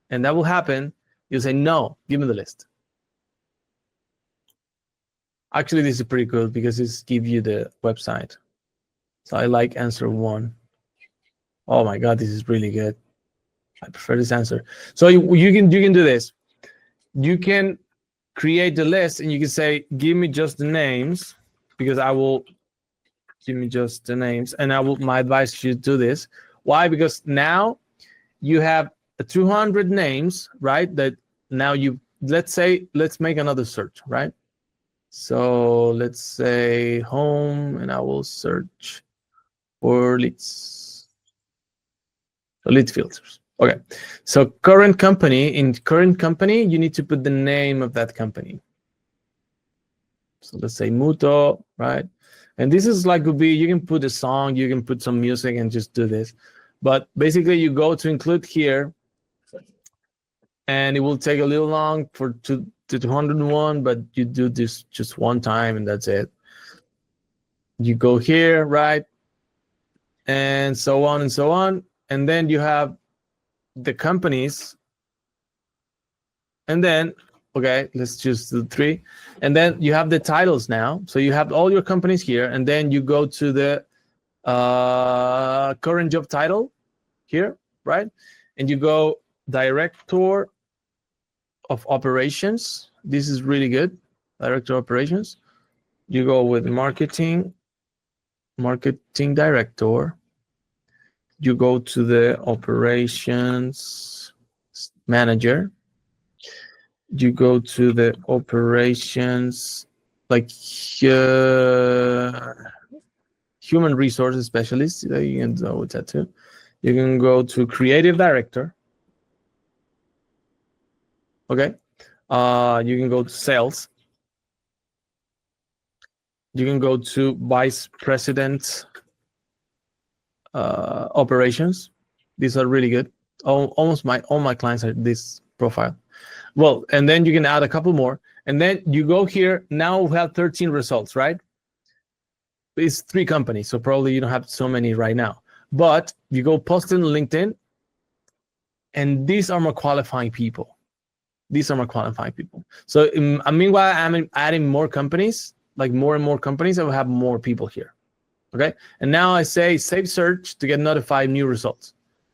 Speaker 1: and that will happen, you say, no, give me the list. Actually, this is pretty good because it's give you the website. So I like answer 1. Oh my God, this is really good. I prefer this answer. So you can do this. You can create the list and you can say, give me just the names, because I will give me just the names, and my advice is you do this. Why? Because now you have 200 names, right? That now let's make another search, right? So let's say home, and I will search for leads. So lead filters. Okay. So current company, you need to put the name of that company. So let's say Muto, right? And this is like would be, you can put a song, you can put some music and just do this. But basically you go to include here, and it will take a little long to 201, but you do this just one time and that's it. You go here, right? And so on and so on. And then you have the companies. And then, okay, let's just do 3. And then you have the titles now. So you have all your companies here. And then you go to the current job title here, right? And you go director of operations. This is really good. Director of operations. You go with marketing director. You go to the operations manager. You go to the operations, like human resources specialist. You can go with that too. You can go to creative director. Okay. You can go to sales. You can go to vice president operations. These are really good. Almost all my clients are this profile. Well, and then you can add a couple more, and then you go here. Now we have 13 results, right? It's 3 companies, so probably you don't have so many right now. But you go post in LinkedIn, and these are more qualifying people. These are more qualifying people. So meanwhile, I'm adding more companies, like more and more companies. I will have more people here. Okay, and now I say save search to get notified new results.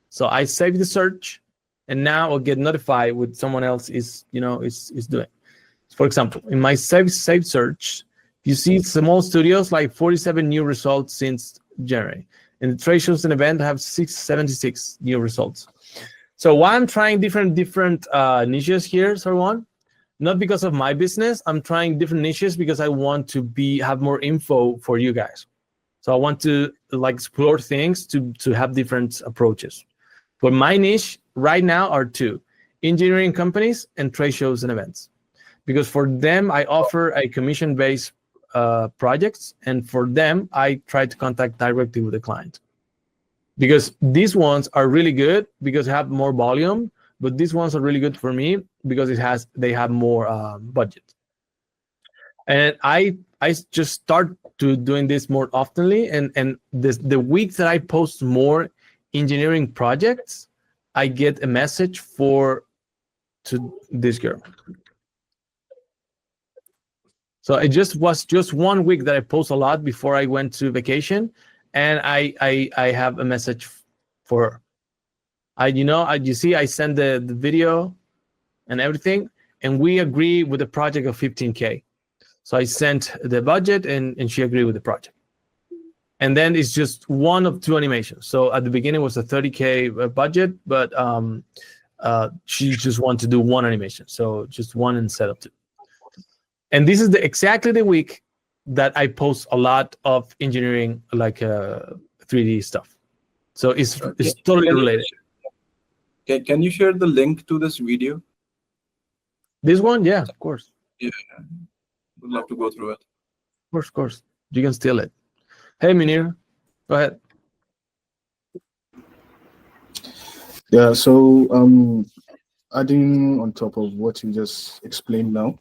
Speaker 1: So I save the search, and now I'll get notified what someone else is doing. For example, in my save search, you see small studios like 47 new results since January. In the trade shows and event, I have 676 new results. So why I'm trying different niches here, Sarwan? Not because of my business. I'm trying different niches because I want to have more info for you guys. So I want to like explore things to have different approaches. But my niche right now are 2: engineering companies and trade shows and events. Because for them, I offer a commission-based projects, and for them, I try to contact directly with the client. Because these ones are really good because they have more volume, but these ones are really good for me because they have more budget. And I just start to doing this more oftenly, and the week that I post more engineering projects, I get a message to this girl. So it was just 1 week that I post a lot before I went to vacation, and I have a message for her. You see, I send the video and everything, and we agree with a project of 15K. So I sent the budget, and she agreed with the project. And then it's just 1 of 2 animations. So at the beginning it was a 30K budget, but she just wanted to do 1 animation. So just 1 instead of 2. And this is exactly the week that I post a lot of engineering, like 3D stuff. So it's totally related.
Speaker 2: Can you share the link to this video?
Speaker 1: This one, yeah, of course.
Speaker 2: Yeah, would love to go through it.
Speaker 1: Of course. You can steal it. Hey, Munir, go ahead.
Speaker 7: Yeah, so adding on top of what you just explained now,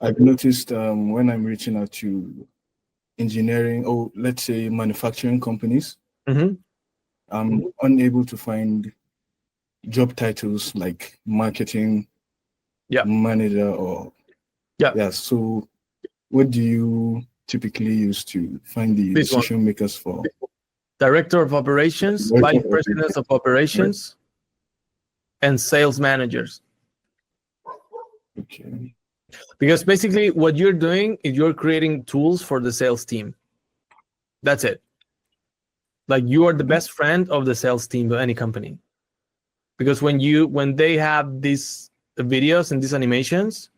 Speaker 7: I've noticed when I'm reaching out to engineering or let's say manufacturing companies, I'm unable to find job titles like marketing manager or so what do you typically use to find the decision makers for?
Speaker 1: Director of operations, vice presidents of operations, and sales managers.
Speaker 7: Okay.
Speaker 1: Because basically what you're doing is you're creating tools for the sales team. That's it. Like you are the best friend of the sales team of any company. Because when they have these videos and these animations,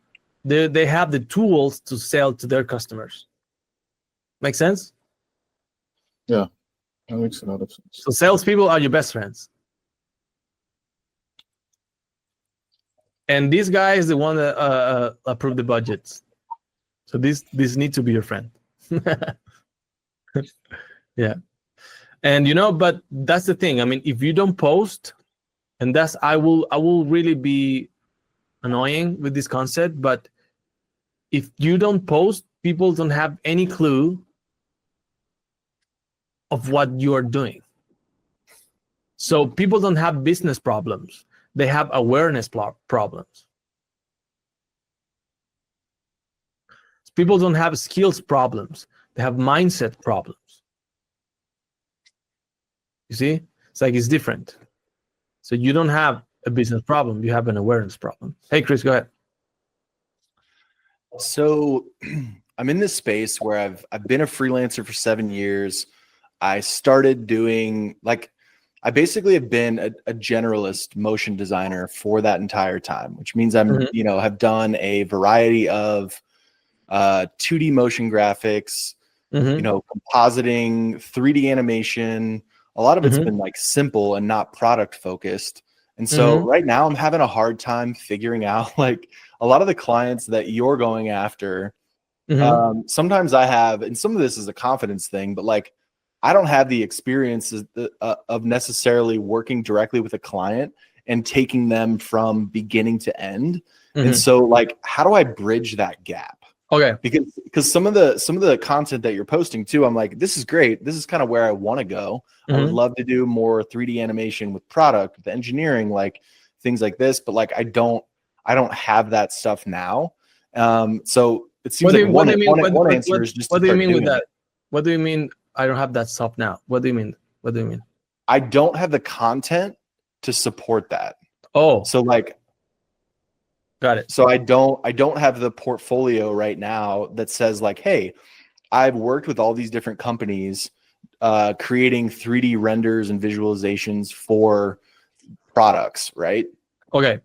Speaker 1: they have the tools to sell to their customers. Make sense?
Speaker 7: Yeah, that makes a lot of sense.
Speaker 1: So salespeople are your best friends. And this guy is the one that approved the budgets. So this needs to be your friend. Yeah. And but that's the thing. I mean, if you don't post, and I will really be annoying with this concept, but if you don't post, people don't have any clue of what you are doing. So people don't have business problems. They have awareness problems. People don't have skills problems. They have mindset problems. You see? It's like it's different. So you don't have a business problem. You have an awareness problem. Hey, Chris, go ahead.
Speaker 5: So I'm in this space where I've been a freelancer for 7 years. I started doing I basically have been a generalist motion designer for that entire time, which means I'm, have done a variety of 2D motion graphics, compositing, 3D animation. A lot of it's been like simple and not product focused. And so right now I'm having a hard time figuring out like a lot of the clients that you're going after. Sometimes I have, and some of this is a confidence thing, but like I don't have the experiences of necessarily working directly with a client and taking them from beginning to end. And so like, how do I bridge that gap?
Speaker 1: Okay.
Speaker 5: Because some of the content that you're posting too, I'm like, this is great. This is kind of where I want to go. I would love to do more 3D animation with product, with engineering, like things like this. But like, I don't have that stuff now. So it seems like one answer is just.
Speaker 1: What do you mean with that? What do you mean? I don't have that stuff now. What do you mean? What do you mean?
Speaker 5: I don't have the content to support that.
Speaker 1: Oh,
Speaker 5: So like,
Speaker 1: got it.
Speaker 5: so I don't have the portfolio right now that says like, hey, I've worked with all these different companies creating 3D renders and visualizations for products, right?
Speaker 1: Okay.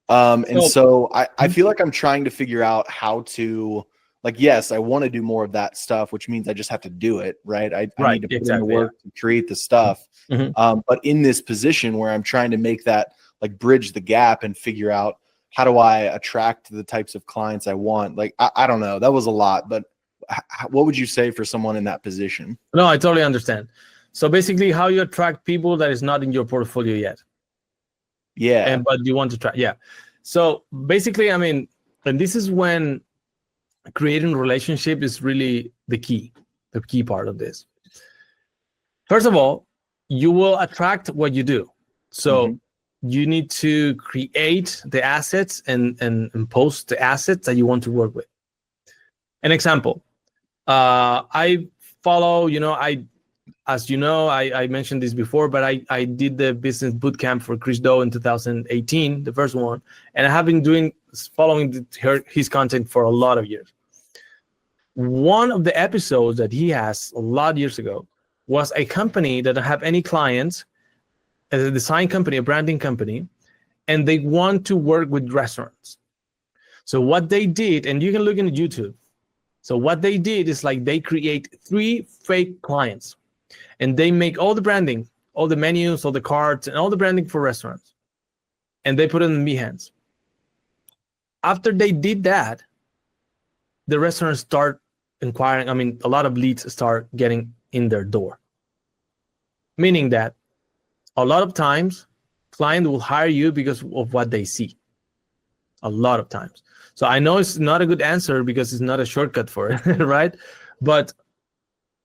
Speaker 5: And so I feel like I'm trying to figure out how to, like, yes, I want to do more of that stuff, which means I just have to do it, right? I need to put in the work to create the stuff. But in this position where I'm trying to make that, like, bridge the gap and figure out how do I attract the types of clients I want? Like, I don't know. That was a lot, but what would you say for someone in that position?
Speaker 1: No, I totally understand. So basically, how you attract people that is not in your portfolio yet.
Speaker 5: Yeah.
Speaker 1: But you want to try. Yeah. So basically, I mean, and this is when creating relationship is really the key part of this. First of all, you will attract what you do. So you need to create the assets and post the assets that you want to work with. An example, I follow, as you know, I mentioned this before, but I did the business bootcamp for Chris Do in 2018, the first one, and I have been following his content for a lot of years. One of the episodes that he has a lot of years ago was a company that don't have any clients, a design company, a branding company, and they want to work with restaurants. So what they did, and you can look into YouTube. So what they did is like they create 3 fake clients, and they make all the branding, all the menus, all the cards, and all the branding for restaurants, and they put it in Behance. After they did that, the restaurants start inquiring. I mean, a lot of leads start getting in their door, meaning that a lot of times client will hire you because of what they see. A lot of times. So I know it's not a good answer because it's not a shortcut for it, right? But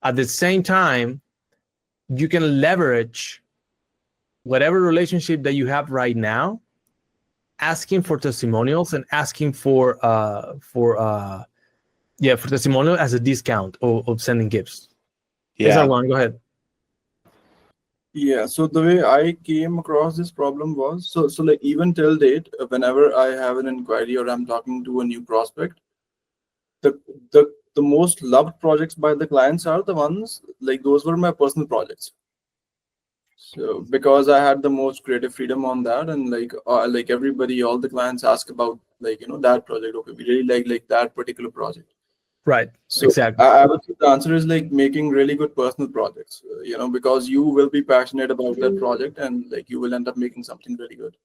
Speaker 1: at the same time, you can leverage whatever relationship that you have right now, asking for testimonials and asking for testimonial as a discount of sending gifts. Yes, Arwan, go ahead.
Speaker 2: Yeah, so the way I came across this problem was, so like even till date, whenever I have an inquiry or I'm talking to a new prospect, the most loved projects by the clients are the ones, like those were my personal projects. So because I had the most creative freedom on that, and like everybody, all the clients ask about that project. Okay, we really like that particular project.
Speaker 1: Right.
Speaker 2: So
Speaker 1: exactly.
Speaker 2: I would say the answer is like making really good personal projects, because you will be passionate about that project and like you will end up making something really good.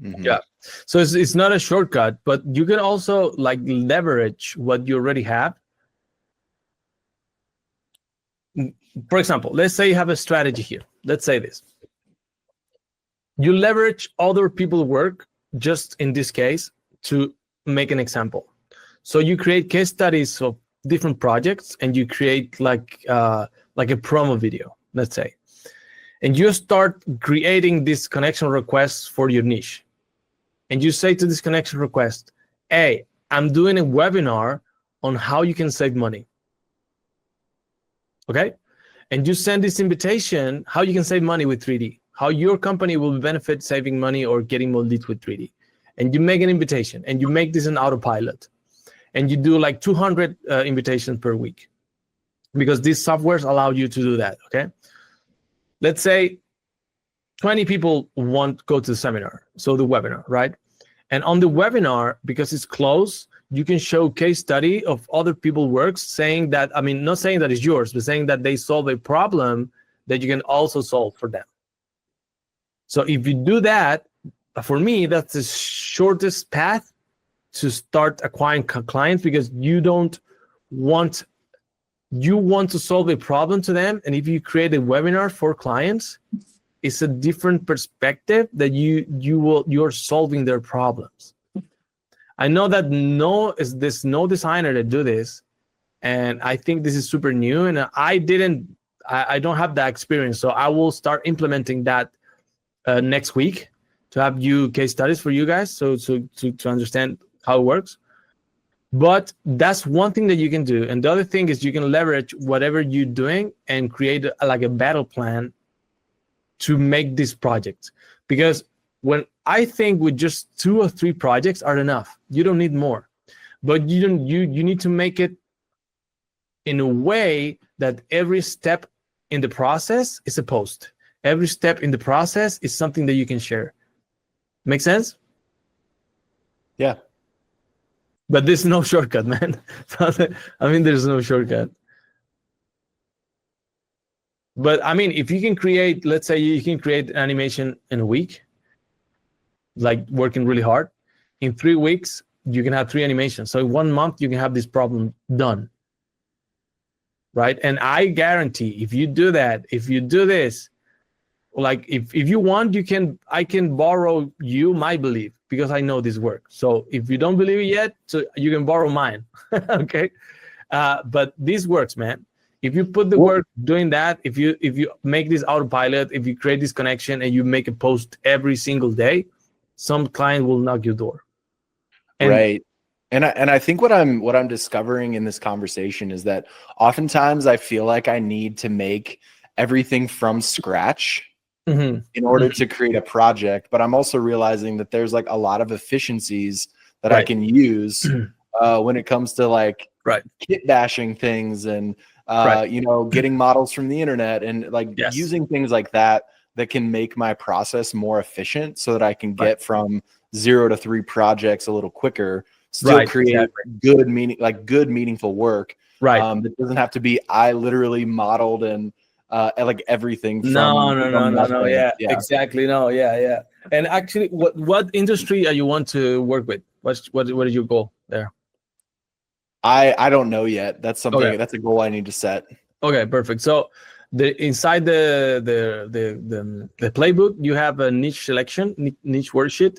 Speaker 1: Yeah. So it's not a shortcut, but you can also like leverage what you already have. For example, let's say you have a strategy here. Let's say this. You leverage other people's work, just in this case, to make an example. So you create case studies of different projects, and you create like a promo video, let's say, and you start creating this connection requests for your niche. And you say to this connection request, hey, I'm doing a webinar on how you can save money. Okay? And you send this invitation, how you can save money with 3D, how your company will benefit saving money or getting more leads with 3D. And you make an invitation, and you make this an autopilot. And you do like 200 invitations per week, because these softwares allow you to do that, okay? Let's say 20 people want to go to the seminar, so the webinar, right? And on the webinar, because it's closed, you can show case study of other people's works, saying that, I mean, not saying that it's yours, but saying that they solve a problem that you can also solve for them. So if you do that, for me, that's the shortest path to start acquiring clients, because you don't want you want to solve a problem to them, and if you create a webinar for clients, it's a different perspective that you're solving their problems. I know that there's no designer that do this, and I think this is super new, and I don't have that experience, so I will start implementing that next week to have case studies for you guys, so to understand how it works. But that's one thing that you can do, and the other thing is you can leverage whatever you're doing and create like a battle plan to make this project. Because when I think with just 2 or 3 projects are enough, you don't need more, but you need to make it in a way that every step in the process is a post. Every step in the process is something that you can share. Make sense?
Speaker 5: Yeah.
Speaker 1: But there's no shortcut, man. I mean, there's no shortcut. But I mean, if you can create, let's say you can create an animation in a week, like working really hard, in 3 weeks, you can have 3 animations. So in 1 month, you can have this problem done. Right? And I guarantee if you do that, if you do this, like if you want, I can borrow my belief because I know this work. So if you don't believe it yet, so you can borrow mine. Okay. But this works, man. If you put the work doing that, if you make this autopilot, if you create this connection and you make a post every single day, some client will knock your door.
Speaker 5: Right. And I think what I'm discovering in this conversation is that oftentimes I feel like I need to make everything from scratch in order to create a project, but I'm also realizing that there's like a lot of efficiencies that I can use when it comes to like kit bashing things and getting models from the internet and like using things like that can make my process more efficient so that I can get from 0 to 3 projects a little quicker, still create good meaningful work. It doesn't have to be I literally modeled and like everything from
Speaker 1: no. Yeah, exactly. No, yeah. And actually, what industry are you want to work with? What is your goal there?
Speaker 5: I don't know yet. That's something. That's a goal I need to set. Okay,
Speaker 1: perfect. So inside the playbook, you have a niche selection, niche worksheet.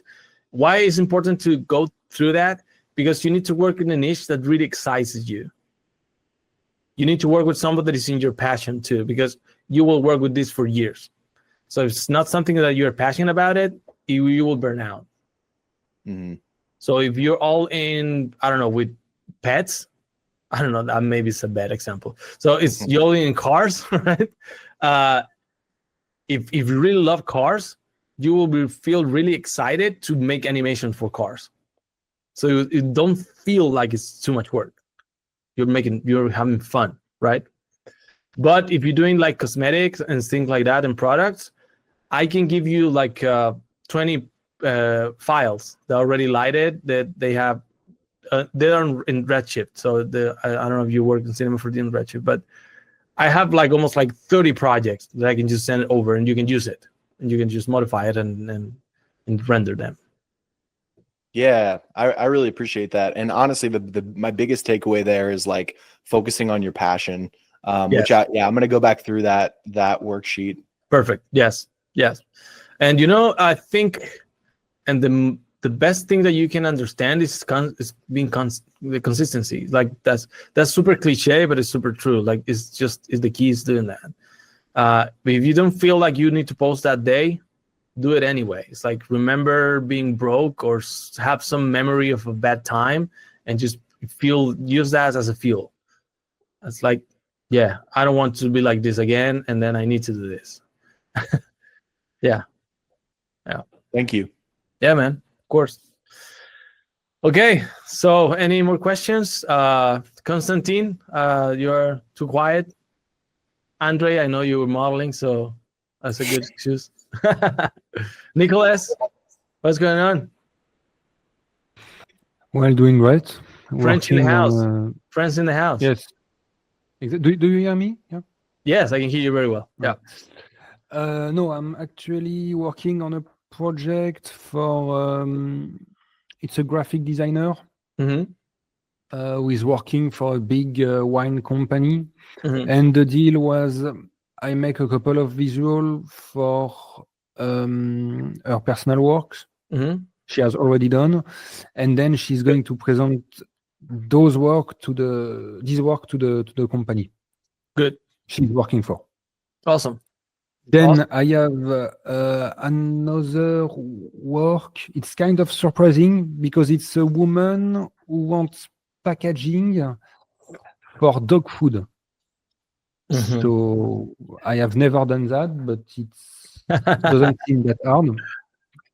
Speaker 1: Why is it important to go through that? Because you need to work in a niche that really excites you. You need to work with somebody that is in your passion too, because you will work with this for years. So if it's not something that you're passionate about you will burn out. So if you're all in, I don't know, with pets, I don't know, that maybe it's a bad example. So it's you're only in cars, right? If you really love cars, you will feel really excited to make animation for cars. So you don't feel like it's too much work. You're having fun, right? But if you're doing like cosmetics and things like that and products, I can give you like 20 files that are already lighted that they have. They're in Redshift. So I don't know if you work in Cinema 4D in Redshift, but I have like almost like 30 projects that I can just send it over and you can use it and you can just modify it and render them.
Speaker 5: Yeah, I really appreciate that. And honestly, my biggest takeaway there is like focusing on your passion, which I'm going to go back through that worksheet.
Speaker 1: Perfect. Yes. And I think, and the best thing that you can understand is being the consistency. Like that's super cliche, but it's super true. Like it's the key is doing that. But if you don't feel like you need to post that day, do it anyway. It's like remember being broke or have some memory of a bad time and just use that as a fuel. It's like, yeah, I don't want to be like this again, and then I need to do this. Yeah.
Speaker 5: Thank you.
Speaker 1: Yeah, man. Of course. Okay. So any more questions? Constantine, you're too quiet. Andre, I know you were modeling, so that's a good excuse. Nicholas, what's going on?
Speaker 8: Well, doing great.
Speaker 1: French in the house. Friends in the house.
Speaker 8: Yes. Do you hear me? Yeah.
Speaker 1: Yes, I can hear you very well. Yeah.
Speaker 8: No, I'm actually working on a project for. It's a graphic designer. who is working for a big wine company,
Speaker 1: Mhm.
Speaker 8: and the deal was I make a couple of visual for her personal works
Speaker 1: Mhm.
Speaker 8: she has already done, and then she's going to present this work to the company
Speaker 1: Good.
Speaker 8: she's working for.
Speaker 1: Awesome.
Speaker 8: Then
Speaker 1: Awesome.
Speaker 8: I have another work. It's kind of surprising because it's a woman who wants packaging for dog food.
Speaker 1: Mhm.
Speaker 8: So I have never done that, but it doesn't seem that hard.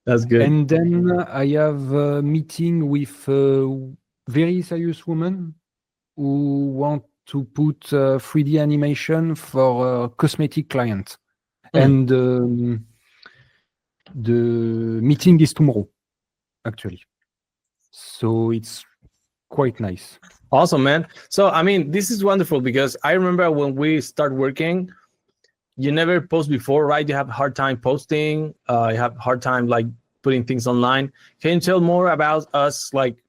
Speaker 1: That's good.
Speaker 8: And then I have a meeting with a very serious woman who want to put 3D animation for a cosmetic client.
Speaker 1: Mm.
Speaker 8: And the meeting is tomorrow, actually. So it's quite nice.
Speaker 1: Awesome, man. So, I mean, this is wonderful because I remember when we start working, you never post before, right? You have a hard time posting. You have a hard time like putting things online. Can you tell more about us, like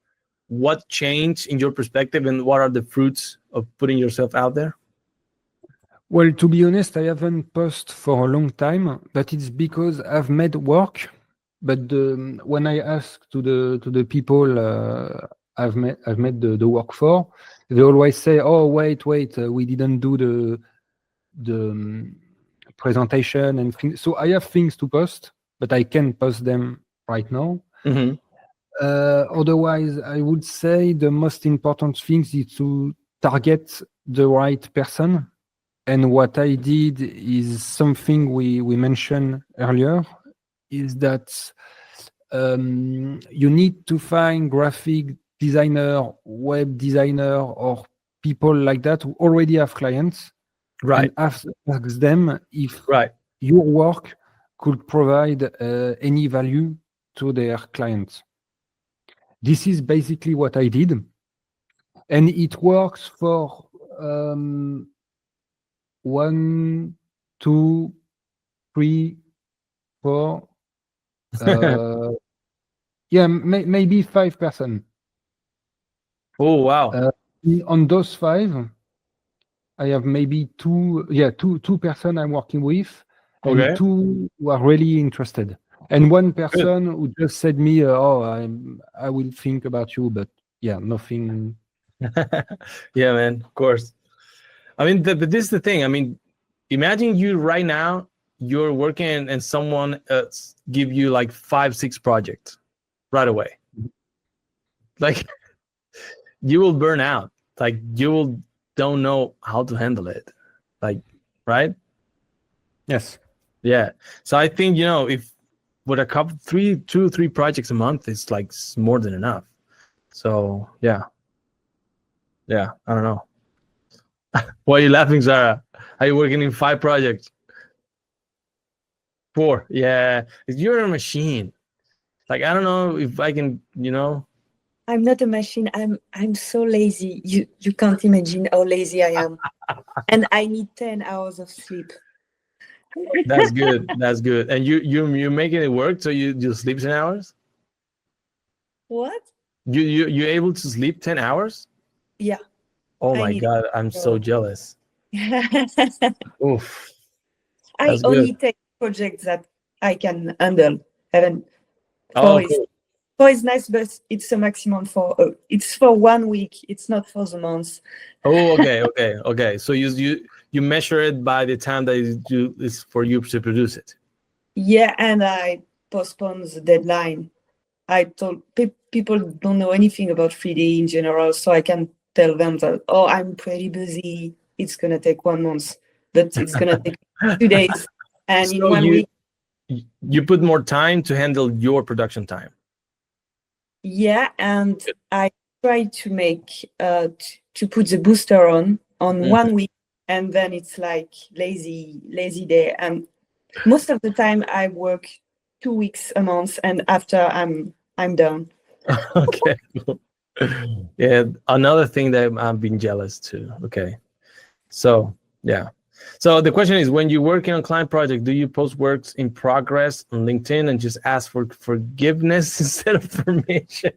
Speaker 1: what changed in your perspective and what are the fruits of putting yourself out there?
Speaker 8: Well, to be honest, I haven't posted for a long time, but it's because I've made work. But when I ask to the people I've made the work for, they always say, "Oh, wait, we didn't do the presentation and things." So I have things to post, but I can't post them right now.
Speaker 1: Mhm.
Speaker 8: Otherwise, I would say the most important thing is to target the right person. And what I did is something we mentioned earlier, is that you need to find graphic designer, web designer, or people like that who already have clients,
Speaker 1: Right.
Speaker 8: and ask them if
Speaker 1: Right.
Speaker 8: your work could provide any value to their clients. This is basically what I did, and it works for 1, 2, 3, 4. Yeah, maybe 5%.
Speaker 1: Oh, wow.
Speaker 8: On those 5, I have maybe two person I'm working with, and
Speaker 1: Okay.
Speaker 8: 2 who are really interested, and 1 person who just said me, "Oh, I will think about you," but yeah, nothing.
Speaker 1: Yeah, man, of course. I mean, but this is the thing. I mean, imagine you right now, you're working and someone give you like 5, 6 projects right away. Like you will burn out. Like you will don't know how to handle it. Like, right?
Speaker 8: Yes.
Speaker 1: Yeah. So I think, if with a couple, 3 projects a month, it's like more than enough. So yeah. Yeah. I don't know. Why are you laughing, Sarah? Are you working in 5 projects? 4. Yeah. You're a machine. Like, I don't know if I can,
Speaker 4: I'm not a machine. I'm so lazy. You can't imagine how lazy I am. And I need 10 hours of sleep.
Speaker 1: That's good. That's good. And you're making it work, so you sleep 10 hours?
Speaker 4: What?
Speaker 1: You able to sleep 10 hours?
Speaker 4: Yeah.
Speaker 1: Oh
Speaker 4: I
Speaker 1: my
Speaker 4: need
Speaker 1: God, I'm so jealous. Oof.
Speaker 4: I
Speaker 1: That's
Speaker 4: only
Speaker 1: good.
Speaker 4: take projects that I can handle. Haven't
Speaker 1: Oh,
Speaker 4: four is
Speaker 1: cool.
Speaker 4: 4 is nice, but it's a maximum for it's for 1 week. It's not for the month.
Speaker 1: Oh, okay. So you measure it by the time that it's for you to produce it.
Speaker 4: Yeah, and I postpone the deadline. I told people don't know anything about 3D in general, so I can tell them that, oh, I'm pretty busy. It's gonna take 1 month, but it's gonna take 2 days, and in
Speaker 1: So
Speaker 4: 1 week.
Speaker 1: you put more time to handle your production time.
Speaker 4: Yeah, and I try to make to put the booster on 1 week, and then it's like lazy day. And most of the time I work 2 weeks a month, and after I'm done.
Speaker 1: Okay. Cool. Yeah, another thing that I'm being jealous too. Okay. So yeah. So the question is, when you're working on client project, do you post works in progress on LinkedIn and just ask for forgiveness instead of permission?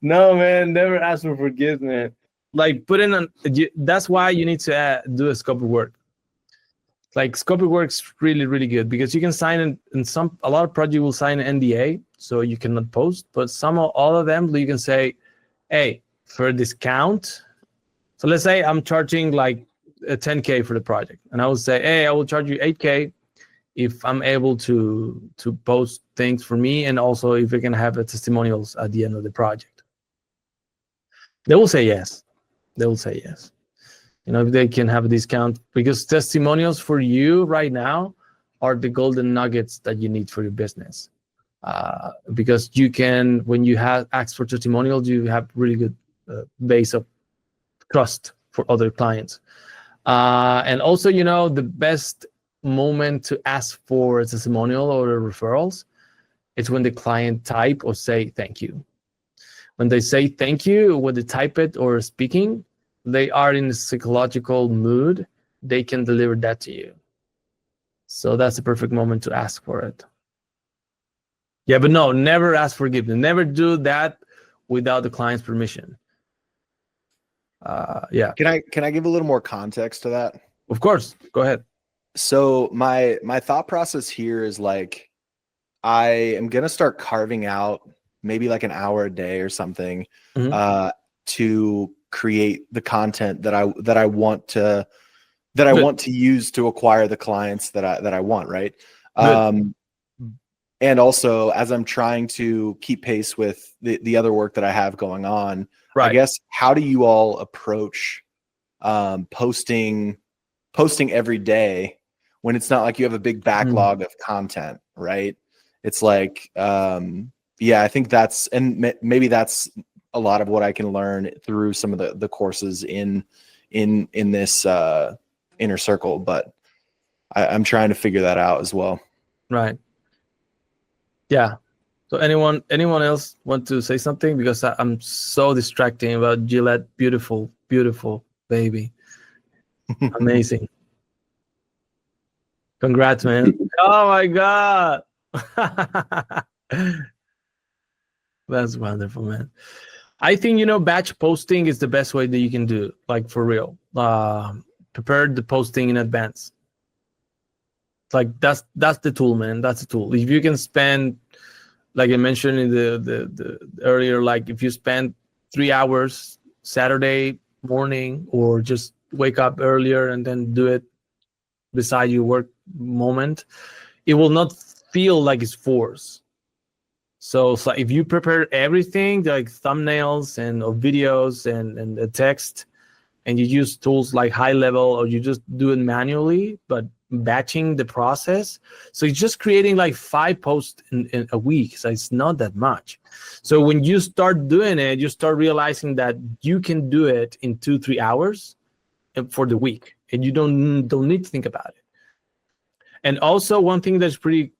Speaker 1: No, man, never ask for forgiveness. Like put in that's why you need to do a scope of work. Like scope of work's really, really good because you can sign a lot of projects will sign an NDA, so you cannot post, but all of them you can say, hey, for a discount. So let's say I'm charging like a 10K for the project, and I will say, hey, I will charge you 8K if I'm able to post things for me, and also if we can have testimonials at the end of the project. They will say yes. They will say yes. If they can have a discount, because testimonials for you right now are the golden nuggets that you need for your business. Because you can, when you have asked for testimonials, you have really good base of trust for other clients. And also, the best moment to ask for a testimonial or referrals, it's when the client type or say thank you. When they say thank you, when they type it or speaking, they are in a psychological mood, they can deliver that to you. So that's the perfect moment to ask for it. Yeah, but no, never ask for forgiveness. Never do that without the client's permission. Yeah.
Speaker 5: Can I give a little more context to that?
Speaker 1: Of course. Go ahead.
Speaker 5: So my thought process here is like, I am gonna start carving out maybe like an hour a day or something to create the content that I want to use to acquire the clients that I want, right? And also as I'm trying to keep pace with the other work that I have going on, right. I guess, how do you all approach posting every day when it's not like you have a big backlog of content, right? It's like, yeah, I think that's, and maybe that's a lot of what I can learn through some of the courses in this inner circle, but I'm trying to figure that out as well.
Speaker 1: Right. Yeah. So anyone else want to say something? Because I'm so distracting about Gillette. Beautiful, beautiful baby. Amazing. Congrats, man. Oh my God. That's wonderful, man. I think, batch posting is the best way that you can do, like for real. Prepare the posting in advance. Like that's the tool, man. That's the tool. If you can spend, like I mentioned in the earlier, like if you spend 3 hours Saturday morning, or just wake up earlier and then do it beside your work moment, it will not feel like it's forced. So if you prepare everything, like thumbnails and videos and the text, and you use tools like High Level, or you just do it manually, but batching the process. So it's just creating like 5 posts in a week. So it's not that much. So when you start doing it, you start realizing that you can do it in 2-3 hours for the week, and you don't need to think about it. And also one thing that's pretty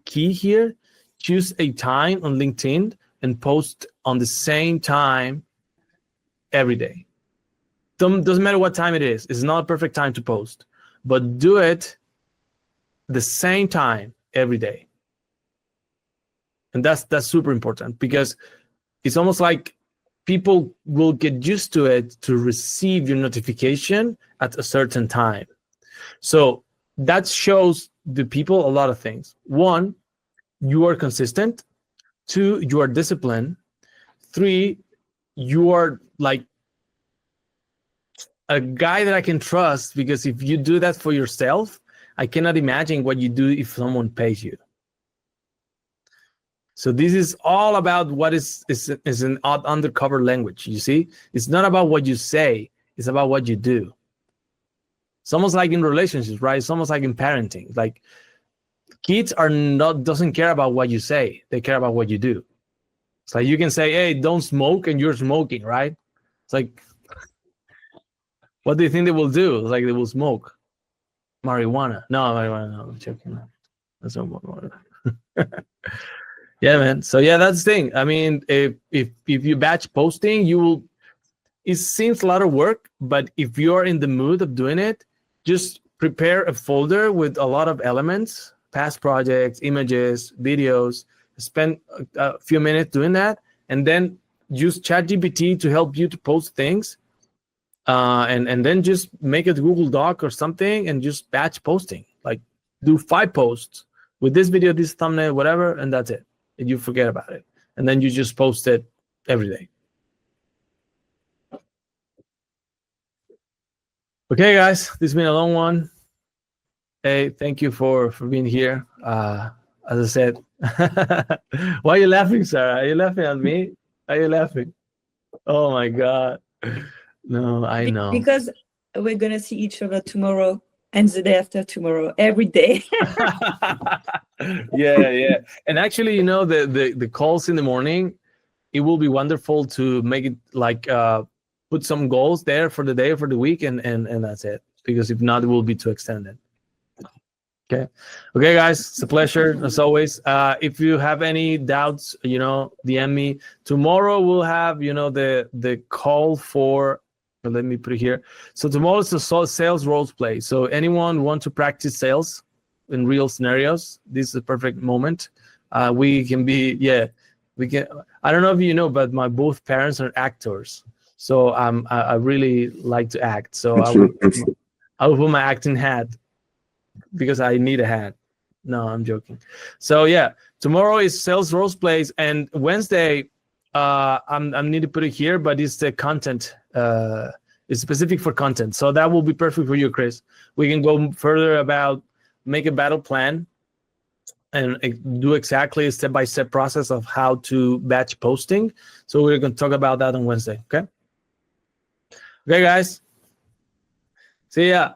Speaker 1: key here, choose a time on LinkedIn and post on the same time every day. Doesn't matter what time it is. It's not a perfect time to post, but do it the same time every day. And that's super important, because it's almost like people will get used to it to receive your notification at a certain time. So that shows the people a lot of things. 1, you are consistent. 2, you are disciplined. 3, you are like a guy that I can trust, because if you do that for yourself, I cannot imagine what you do if someone pays you. So this is all about what is an undercover language. You see, it's not about what you say, it's about what you do. It's almost like in relationships, right? It's almost like in parenting. Like kids doesn't care about what you say, they care about what you do. It's like you can say, hey, don't smoke, and you're smoking, right? It's like, what do you think they will do? It's like they will smoke marijuana. No, I'm joking. That's not marijuana. Yeah, man. So yeah, that's the thing. I mean, if you batch posting, it seems a lot of work, but if you're in the mood of doing it, just prepare a folder with a lot of elements, past projects, images, videos, spend a few minutes doing that, and then use ChatGPT to help you to post things, and then just make it Google Doc or something and just batch posting. Like do 5 posts with this video, this thumbnail, whatever, and that's it. And you forget about it. And then you just post it every day. Okay, guys, this has been a long one. Hey, thank you for being here. As I said, why are you laughing, Sarah? Are you laughing at me? Are you laughing? Oh my God. No, I know.
Speaker 4: Because we're gonna see each other tomorrow and the day after tomorrow, every day.
Speaker 1: Yeah. And actually, the calls in the morning, it will be wonderful to make it like put some goals there for the day or for the week, and that's it. Because if not, it will be too extended. Okay, guys, it's a pleasure as always. If you have any doubts, DM me. Tomorrow we'll have, the call for. Let me put it here. So tomorrow is a sales role play. So anyone want to practice sales in real scenarios? This is a perfect moment. We can be, we can. I don't know if you know, but my both parents are actors. So I really like to act. So I will put my acting hat, because I need a hat. No, I'm joking. So yeah, tomorrow is sales role plays, and Wednesday, I need to put it here, but it's the content. It's specific for content, so that will be perfect for you, Chris. We can go further about make a battle plan and do exactly a step-by-step process of how to batch posting. So we're going to talk about that on Wednesday. Okay, guys. See ya.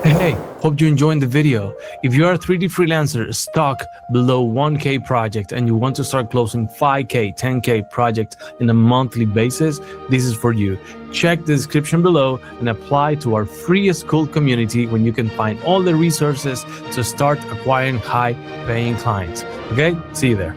Speaker 1: Hey, hope you enjoyed the video. If you are a 3D freelancer stuck below 1K project and you want to start closing 5K, 10K projects in a monthly basis, this is for you. Check the description below and apply to our free school community when you can find all the resources to start acquiring high-paying clients. Okay, see you there.